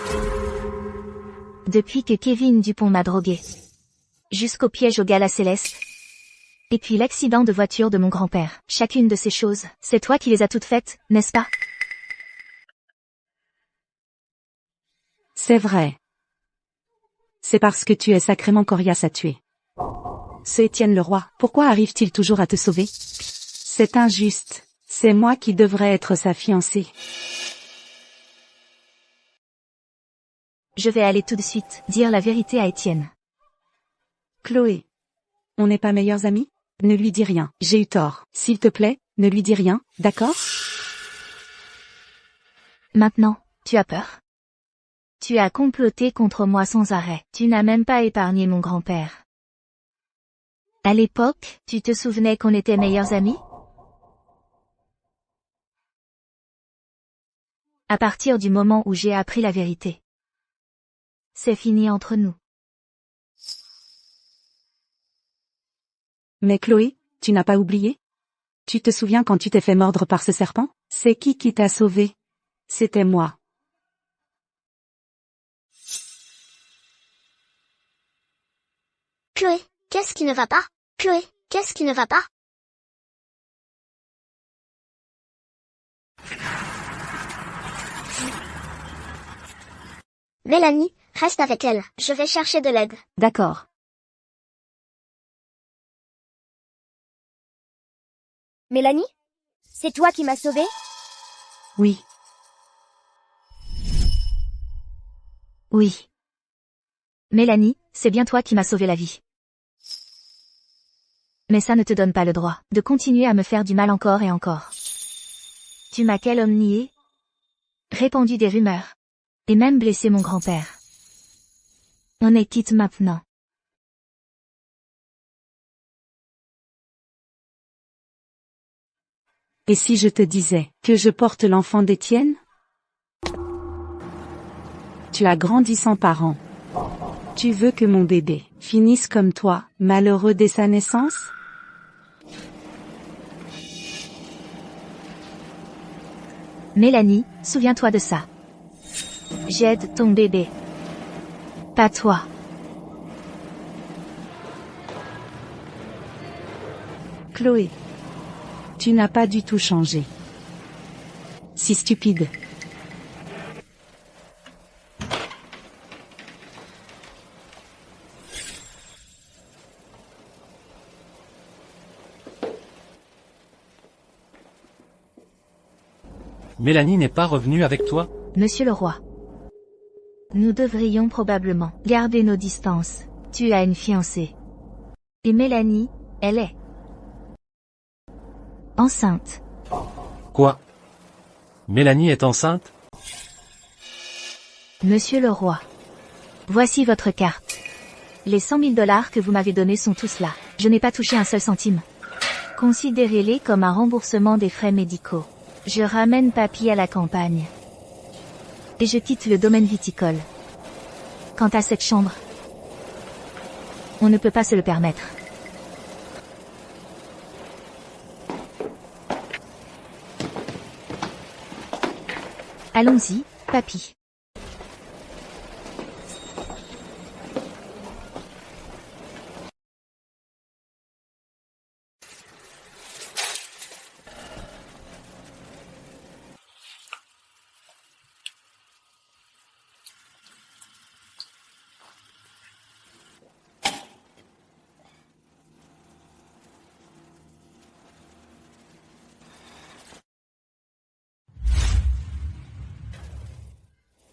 Depuis que Kevin Dupont m'a drogué. Jusqu'au piège au gala céleste. Et puis l'accident de voiture de mon grand-père. Chacune de ces choses, c'est toi qui les as toutes faites, n'est-ce pas? C'est vrai. C'est parce que tu es sacrément coriace à tuer. Ce Étienne Leroy, pourquoi arrive-t-il toujours à te sauver? C'est injuste. C'est moi qui devrais être sa fiancée. Je vais aller tout de suite dire la vérité à Étienne. Chloé. On n'est pas meilleurs amis? Ne lui dis rien. J'ai eu tort. S'il te plaît, ne lui dis rien, d'accord? Maintenant, tu as peur? Tu as comploté contre moi sans arrêt. Tu n'as même pas épargné mon grand-père. À l'époque, tu te souvenais qu'on était meilleurs amis? À partir du moment où j'ai appris la vérité. C'est fini entre nous. Mais Chloé, tu n'as pas oublié? Tu te souviens quand tu t'es fait mordre par ce serpent? C'est qui t'a sauvé? C'était moi. Chloé, qu'est-ce qui ne va pas? Chloé, qu'est-ce qui ne va pas? Mélanie, reste avec elle. Je vais chercher de l'aide. D'accord. Mélanie? C'est toi qui m'as sauvée? Oui. Oui. Mélanie, c'est bien toi qui m'as sauvé la vie. Mais ça ne te donne pas le droit de continuer à me faire du mal encore et encore. Tu m'as calomnié, répandu des rumeurs, et même blessé mon grand-père. On est quitte maintenant. Et si je te disais que je porte l'enfant d'Étienne? Tu as grandi sans parents. Tu veux que mon bébé finisse comme toi, malheureux dès sa naissance? Mélanie, souviens-toi de ça. J'aide ton bébé. Pas toi. Chloé. Tu n'as pas du tout changé. Si stupide. Mélanie n'est pas revenue avec toi? Monsieur le roi. Nous devrions probablement garder nos distances. Tu as une fiancée. Et Mélanie, elle est enceinte. Quoi? Mélanie est enceinte? Monsieur le roi. Voici votre carte. Les 100 000 $ que vous m'avez donnés sont tous là. Je n'ai pas touché un seul centime. Considérez-les comme un remboursement des frais médicaux. Je ramène Papy à la campagne. Et je quitte le domaine viticole. Quant à cette chambre, on ne peut pas se le permettre. Allons-y, Papy.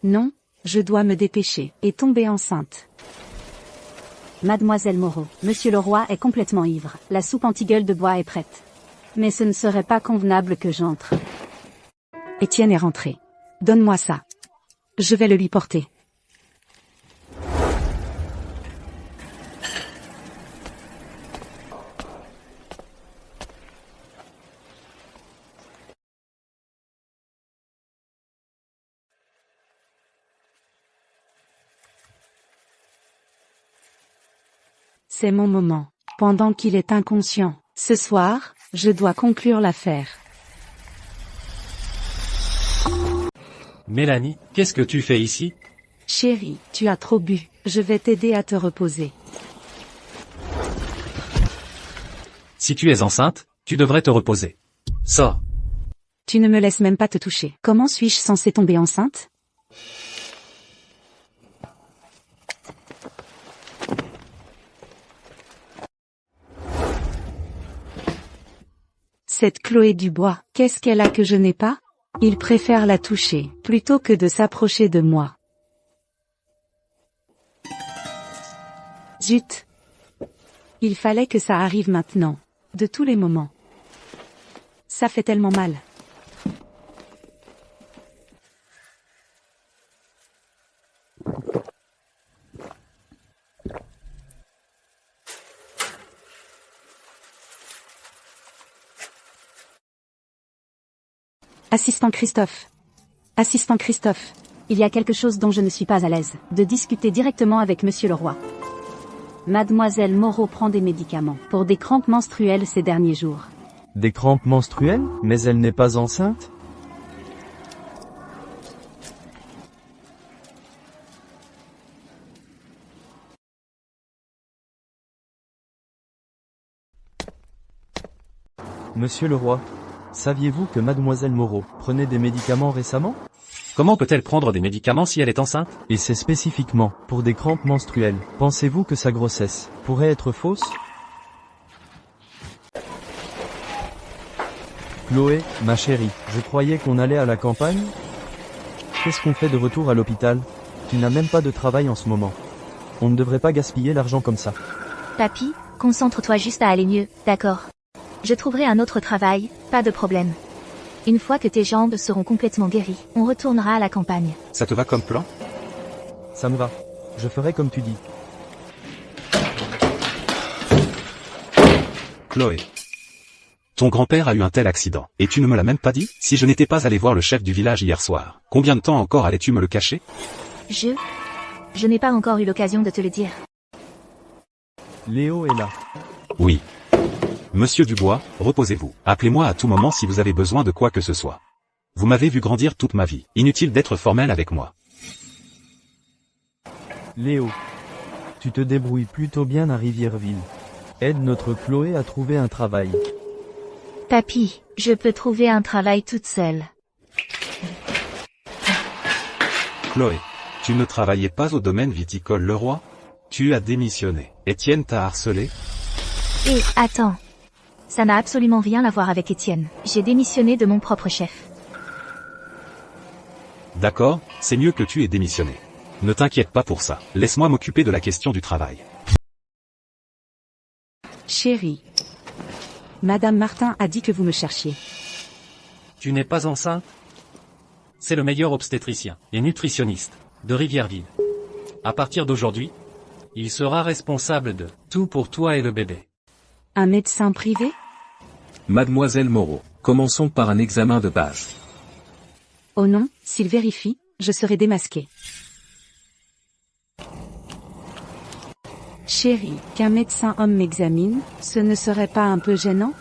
Non, je dois me dépêcher, et tomber enceinte. Mademoiselle Moreau, Monsieur le roi est complètement ivre, la soupe anti-gueule de bois est prête. Mais ce ne serait pas convenable que j'entre. Étienne est rentré. Donne-moi ça. Je vais le lui porter. C'est mon moment. Pendant qu'il est inconscient. Ce soir, je dois conclure l'affaire. Mélanie, qu'est-ce que tu fais ici? Chérie, tu as trop bu. Je vais t'aider à te reposer. Si tu es enceinte, tu devrais te reposer. Sors. Tu ne me laisses même pas te toucher. Comment suis-je censée tomber enceinte? Cette Chloé Dubois, qu'est-ce qu'elle a que je n'ai pas? Il préfère la toucher, plutôt que de s'approcher de moi. Zut! Il fallait que ça arrive maintenant. De tous les moments. Ça fait tellement mal. Assistant Christophe. Assistant Christophe. Il y a quelque chose dont je ne suis pas à l'aise. De discuter directement avec Monsieur le roi. Mademoiselle Moreau prend des médicaments pour des crampes menstruelles ces derniers jours. Des crampes menstruelles? Mais elle n'est pas enceinte? Monsieur le roi, saviez-vous que Mademoiselle Moreau prenait des médicaments récemment? Comment peut-elle prendre des médicaments si elle est enceinte? Et c'est spécifiquement pour des crampes menstruelles. Pensez-vous que sa grossesse pourrait être fausse? Chloé, ma chérie, je croyais qu'on allait à la campagne. Qu'est-ce qu'on fait de retour à l'hôpital? Tu n'as même pas de travail en ce moment. On ne devrait pas gaspiller l'argent comme ça. Papy, concentre-toi juste à aller mieux, d'accord? Je trouverai un autre travail, pas de problème. Une fois que tes jambes seront complètement guéries, on retournera à la campagne. Ça te va comme plan? Ça me va. Je ferai comme tu dis. Chloé. Ton grand-père a eu un tel accident, et tu ne me l'as même pas dit? Si je n'étais pas allé voir le chef du village hier soir, combien de temps encore allais-tu me le cacher? Je n'ai pas encore eu l'occasion de te le dire. Léo est là. Oui. Monsieur Dubois, reposez-vous. Appelez-moi à tout moment si vous avez besoin de quoi que ce soit. Vous m'avez vu grandir toute ma vie. Inutile d'être formel avec moi. Léo. Tu te débrouilles plutôt bien à Rivierville. Aide notre Chloé à trouver un travail. Papy, je peux trouver un travail toute seule. Chloé, tu ne travaillais pas au domaine viticole Leroy? Tu as démissionné. Étienne t'a harcelé? Et, attends. Ça n'a absolument rien à voir avec Étienne. J'ai démissionné de mon propre chef. D'accord, c'est mieux que tu aies démissionné. Ne t'inquiète pas pour ça. Laisse-moi m'occuper de la question du travail. Chérie. Madame Martin a dit que vous me cherchiez. Tu n'es pas enceinte? C'est le meilleur obstétricien et nutritionniste de Rivièreville. À partir d'aujourd'hui, il sera responsable de tout pour toi et le bébé. Un médecin privé? Mademoiselle Moreau, commençons par un examen de base. Oh non, s'il vérifie, je serai démasquée. Chérie, qu'un médecin homme m'examine, ce ne serait pas un peu gênant?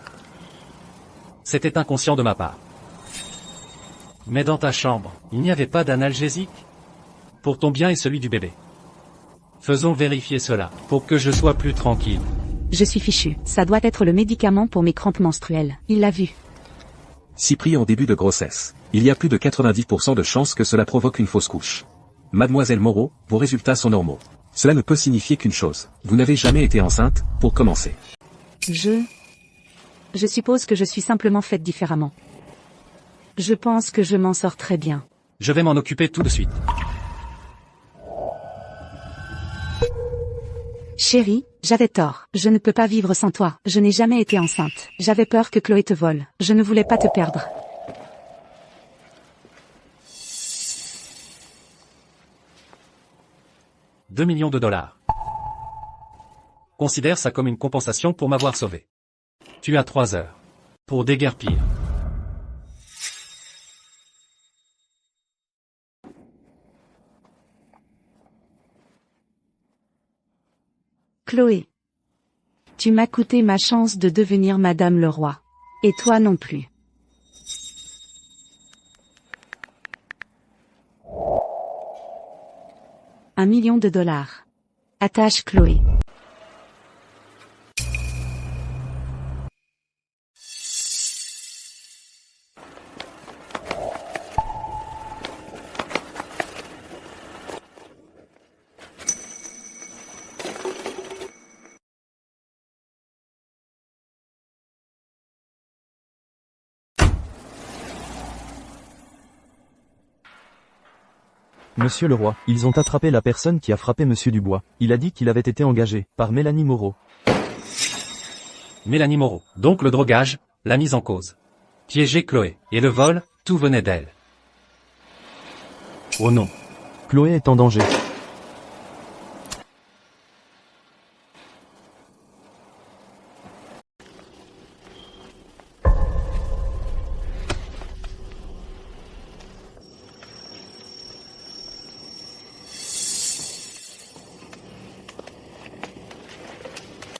C'était inconscient de ma part. Mais dans ta chambre, il n'y avait pas d'analgésique? Pour ton bien et celui du bébé. Faisons vérifier cela, pour que je sois plus tranquille. Je suis fichue. Ça doit être le médicament pour mes crampes menstruelles. Il l'a vu. Si pris en début de grossesse, il y a plus de 90% de chances que cela provoque une fausse couche. Mademoiselle Moreau, vos résultats sont normaux. Cela ne peut signifier qu'une chose. Vous n'avez jamais été enceinte, pour commencer. Je suppose que je suis simplement faite différemment. Je pense que je m'en sors très bien. Je vais m'en occuper tout de suite. Chérie, j'avais tort. Je ne peux pas vivre sans toi. Je n'ai jamais été enceinte. J'avais peur que Chloé te vole. Je ne voulais pas te perdre. $2 millions. Considère ça comme une compensation pour m'avoir sauvé. Tu as 3 heures. Pour déguerpir. Chloé. Tu m'as coûté ma chance de devenir Madame Leroy. Et toi non plus. $1 million. Attache Chloé. Monsieur le roi, ils ont attrapé la personne qui a frappé Monsieur Dubois. Il a dit qu'il avait été engagé par Mélanie Moreau. Mélanie Moreau. Donc le drogage, la mise en cause. Piéger Chloé. Et le vol, tout venait d'elle. Oh non. Chloé est en danger.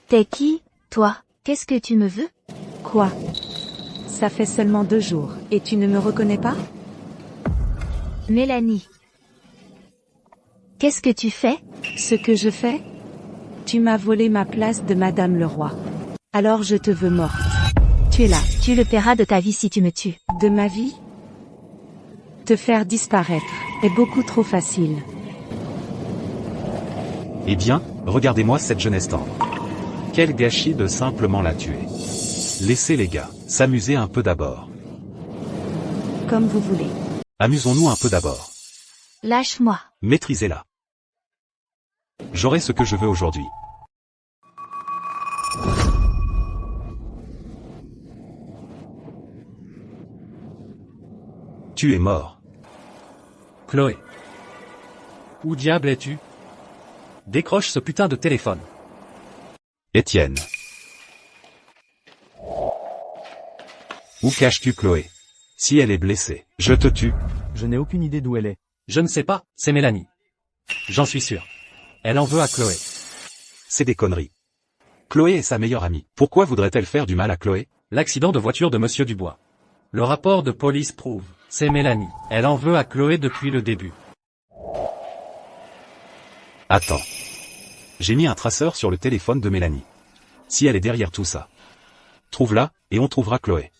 T'es qui, toi? Qu'est-ce que tu me veux? Quoi? Ça fait seulement 2 jours, et tu ne me reconnais pas? Mélanie. Qu'est-ce que tu fais? Ce que je fais? Tu m'as volé ma place de Madame Leroy. Alors je te veux morte. Tu es là. Tu le paieras de ta vie si tu me tues. De ma vie? Te faire disparaître est beaucoup trop facile. Eh bien, regardez-moi cette jeunesse tendre. Quel gâchis de simplement la tuer. Laissez les gars s'amuser un peu d'abord. Comme vous voulez. Amusons-nous un peu d'abord. Lâche-moi. Maîtrisez-la. J'aurai ce que je veux aujourd'hui. Tu es mort. Chloé. Où diable es-tu? Décroche ce putain de téléphone. Étienne. Où caches-tu Chloé? Si elle est blessée, je te tue. Je n'ai aucune idée d'où elle est. Je ne sais pas, c'est Mélanie. J'en suis sûr. Elle en veut à Chloé. C'est des conneries. Chloé est sa meilleure amie. Pourquoi voudrait-elle faire du mal à Chloé? L'accident de voiture de Monsieur Dubois. Le rapport de police prouve. C'est Mélanie. Elle en veut à Chloé depuis le début. Attends. J'ai mis un traceur sur le téléphone de Mélanie. Si elle est derrière tout ça. Trouve-la, et on trouvera Chloé.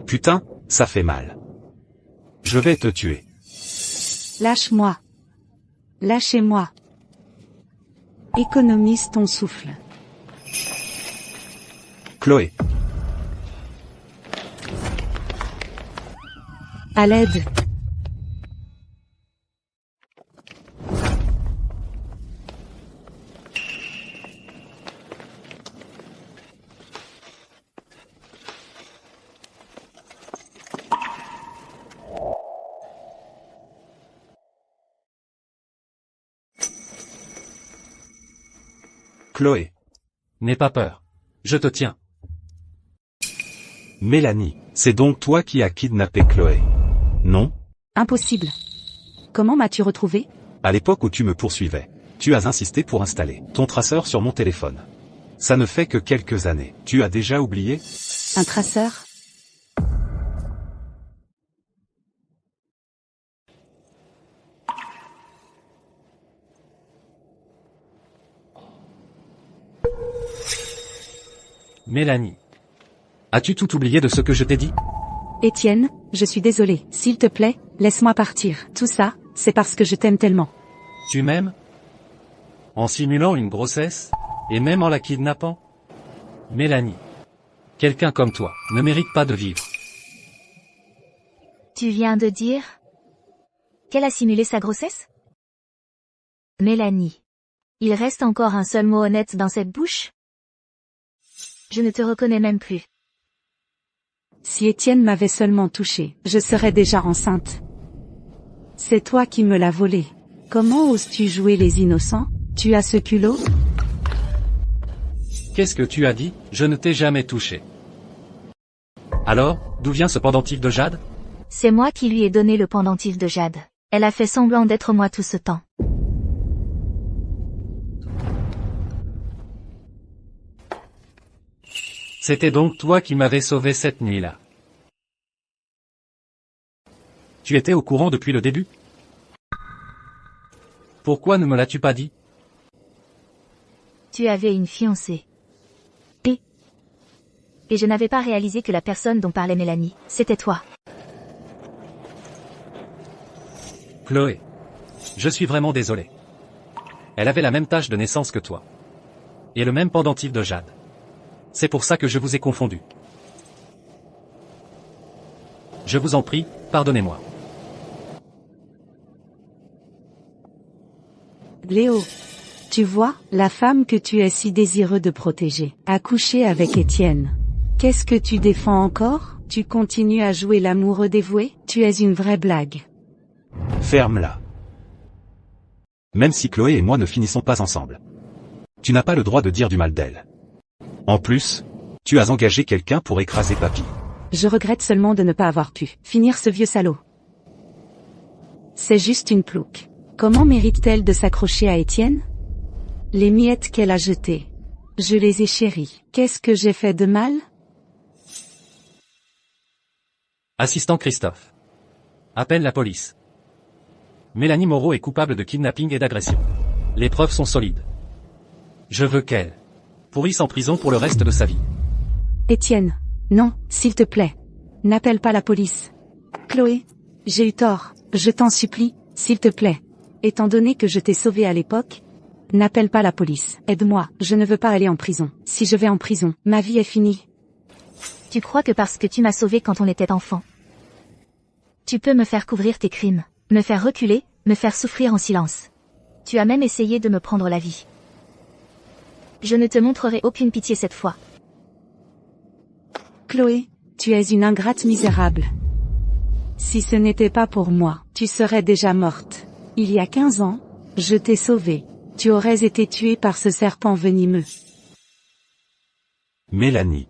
Putain, ça fait mal. Je vais te tuer. Lâche-moi. Lâchez-moi. Économise ton souffle. Chloé. À l'aide. Chloé. N'aie pas peur. Je te tiens. Mélanie, c'est donc toi qui as kidnappé Chloé. Non? Impossible. Comment m'as-tu retrouvé? À l'époque où tu me poursuivais, tu as insisté pour installer ton traceur sur mon téléphone. Ça ne fait que quelques années. Tu as déjà oublié? Un traceur? Mélanie. As-tu tout oublié de ce que je t'ai dit? Étienne, je suis désolée. S'il te plaît, laisse-moi partir. Tout ça, c'est parce que je t'aime tellement. Tu m'aimes? En simulant une grossesse? Et même en la kidnappant? Mélanie. Quelqu'un comme toi ne mérite pas de vivre. Tu viens de dire qu'elle a simulé sa grossesse? Mélanie. Il reste encore un seul mot honnête dans cette bouche? Je ne te reconnais même plus. Si Étienne m'avait seulement touché, je serais déjà enceinte. C'est toi qui me l'as volé. Comment oses-tu jouer les innocents? Tu as ce culot? Qu'est-ce que tu as dit? Je ne t'ai jamais touché. Alors, d'où vient ce pendentif de Jade? C'est moi qui lui ai donné le pendentif de Jade. Elle a fait semblant d'être moi tout ce temps. C'était donc toi qui m'avais sauvé cette nuit-là. Tu étais au courant depuis le début? Pourquoi ne me l'as-tu pas dit? Tu avais une fiancée. Et je n'avais pas réalisé que la personne dont parlait Mélanie, c'était toi. Chloé. Je suis vraiment désolé. Elle avait la même tache de naissance que toi. Et le même pendentif de Jade. C'est pour ça que je vous ai confondu. Je vous en prie, pardonnez-moi. Léo. Tu vois, la femme que tu es si désireux de protéger, a couché avec Étienne. Qu'est-ce que tu défends encore? Tu continues à jouer l'amoureux dévoué? Tu es une vraie blague. Ferme-la. Même si Chloé et moi ne finissons pas ensemble. Tu n'as pas le droit de dire du mal d'elle. En plus, tu as engagé quelqu'un pour écraser papy. Je regrette seulement de ne pas avoir pu finir ce vieux salaud. C'est juste une plouque. Comment mérite-t-elle de s'accrocher à Étienne? Les miettes qu'elle a jetées. Je les ai chéries. Qu'est-ce que j'ai fait de mal? Assistant Christophe. Appelle la police. Mélanie Moreau est coupable de kidnapping et d'agression. Les preuves sont solides. Je veux qu'elle pourrisse en prison pour le reste de sa vie. Étienne. Non, s'il te plaît. N'appelle pas la police. Chloé. J'ai eu tort. Je t'en supplie, s'il te plaît. Étant donné que je t'ai sauvé à l'époque, n'appelle pas la police. Aide-moi, je ne veux pas aller en prison. Si je vais en prison, ma vie est finie. Tu crois que parce que tu m'as sauvé quand on était enfant, tu peux me faire couvrir tes crimes, me faire reculer, me faire souffrir en silence. Tu as même essayé de me prendre la vie. Je ne te montrerai aucune pitié cette fois. Chloé, tu es une ingrate misérable. Si ce n'était pas pour moi, tu serais déjà morte. Il y a 15 ans, je t'ai sauvée. Tu aurais été tuée par ce serpent venimeux. Mélanie.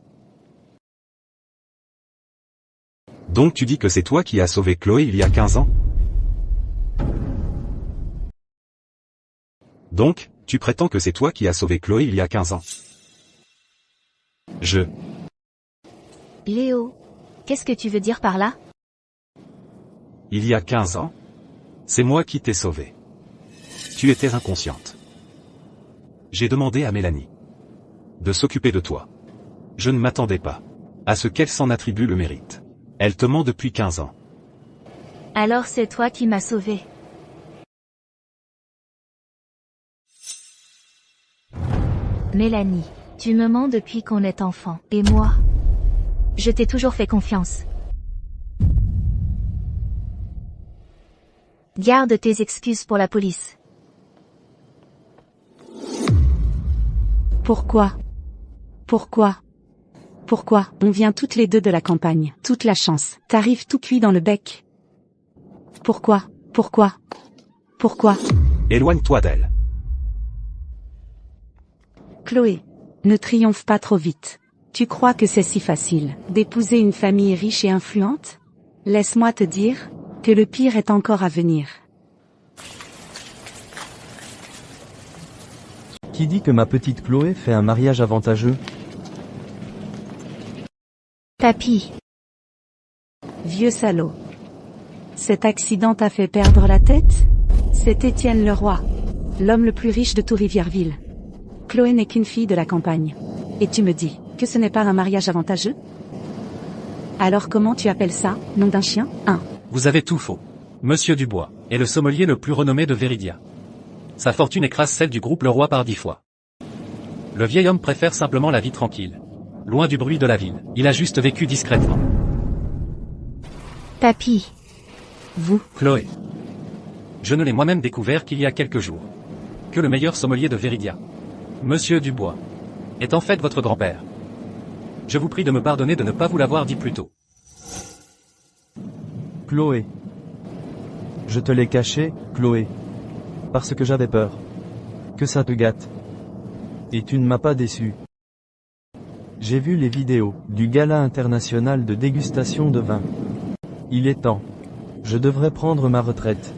Donc tu dis que c'est toi qui as sauvé Chloé il y a 15 ans? Donc, tu prétends que c'est toi qui as sauvé Chloé il y a 15 ans? Léo, qu'est-ce que tu veux dire par là? Il y a 15 ans? C'est moi qui t'ai sauvé. Tu étais inconsciente. J'ai demandé à Mélanie de s'occuper de toi. Je ne m'attendais pas à ce qu'elle s'en attribue le mérite. Elle te ment depuis 15 ans. Alors c'est toi qui m'as sauvé. Mélanie, tu me mens depuis qu'on est enfant. Et moi, je t'ai toujours fait confiance. Garde tes excuses pour la police. Pourquoi? Pourquoi? Pourquoi? On vient toutes les deux de la campagne. Toute la chance. T'arrives tout cuit dans le bec. Pourquoi? Pourquoi? Pourquoi? Éloigne-toi d'elle. Chloé, ne triomphe pas trop vite. Tu crois que c'est si facile d'épouser une famille riche et influente? Laisse-moi te dire que le pire est encore à venir. Qui dit que ma petite Chloé fait un mariage avantageux? Papy. Vieux salaud. Cet accident t'a fait perdre la tête? C'est Étienne Leroy, l'homme le plus riche de tout Rivièreville. Chloé n'est qu'une fille de la campagne. Et tu me dis que ce n'est pas un mariage avantageux? Alors comment tu appelles ça, nom d'un chien, hein? Vous avez tout faux. Monsieur Dubois est le sommelier le plus renommé de Véridia. Sa fortune écrase celle du groupe Leroy par 10 fois. Le vieil homme préfère simplement la vie tranquille. Loin du bruit de la ville. Il a juste vécu discrètement. Papy. Vous, Chloé. Je ne l'ai moi-même découvert qu'il y a quelques jours. Que le meilleur sommelier de Véridia, Monsieur Dubois, est en fait votre grand-père. Je vous prie de me pardonner de ne pas vous l'avoir dit plus tôt. Chloé. Je te l'ai caché, Chloé. Parce que j'avais peur. Que ça te gâte. Et tu ne m'as pas déçu. J'ai vu les vidéos du gala international de dégustation de vin. Il est temps. Je devrais prendre ma retraite.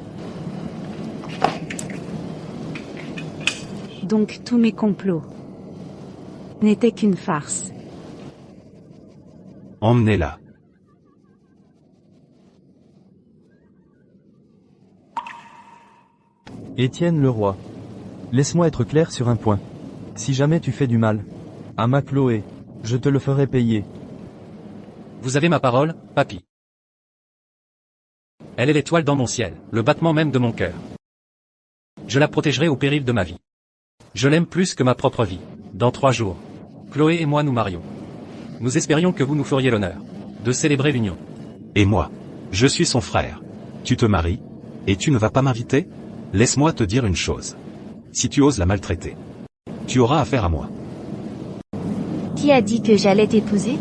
donc tous mes complots n'étaient qu'une farce. Emmenez-la. Étienne Leroy. Laisse-moi être clair sur un point. Si jamais tu fais du mal à ma Chloé, je te le ferai payer. Vous avez ma parole, papy. Elle est l'étoile dans mon ciel, le battement même de mon cœur. Je la protégerai au péril de ma vie. Je l'aime plus que ma propre vie. Dans 3 jours, Chloé et moi nous marions. Nous espérions que vous nous feriez l'honneur de célébrer l'union. Et moi, je suis son frère. Tu te maries, et tu ne vas pas m'inviter? Laisse-moi te dire une chose. Si tu oses la maltraiter, tu auras affaire à moi. Qui a dit que j'allais t'épouser?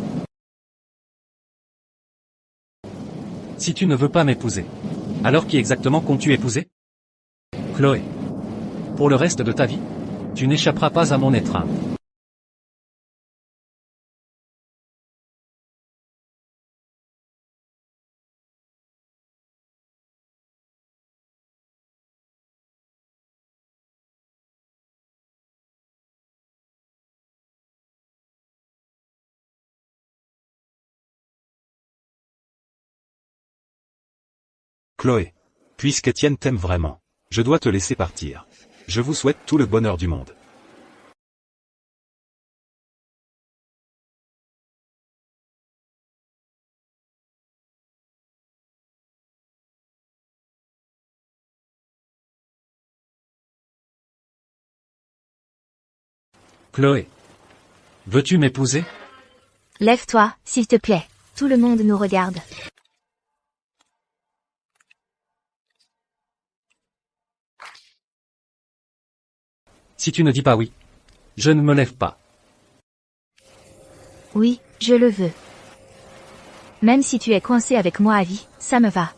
Si tu ne veux pas m'épouser, alors qui exactement comptes-tu épouser? Chloé. Pour le reste de ta vie, tu n'échapperas pas à mon étreinte. Chloé. Puisqu'Étienne t'aime vraiment, je dois te laisser partir. Je vous souhaite tout le bonheur du monde. Chloé. Veux-tu m'épouser? Lève-toi, s'il te plaît. Tout le monde nous regarde. Si tu ne dis pas oui, je ne me lève pas. Oui, je le veux. Même si tu es coincé avec moi à vie, ça me va.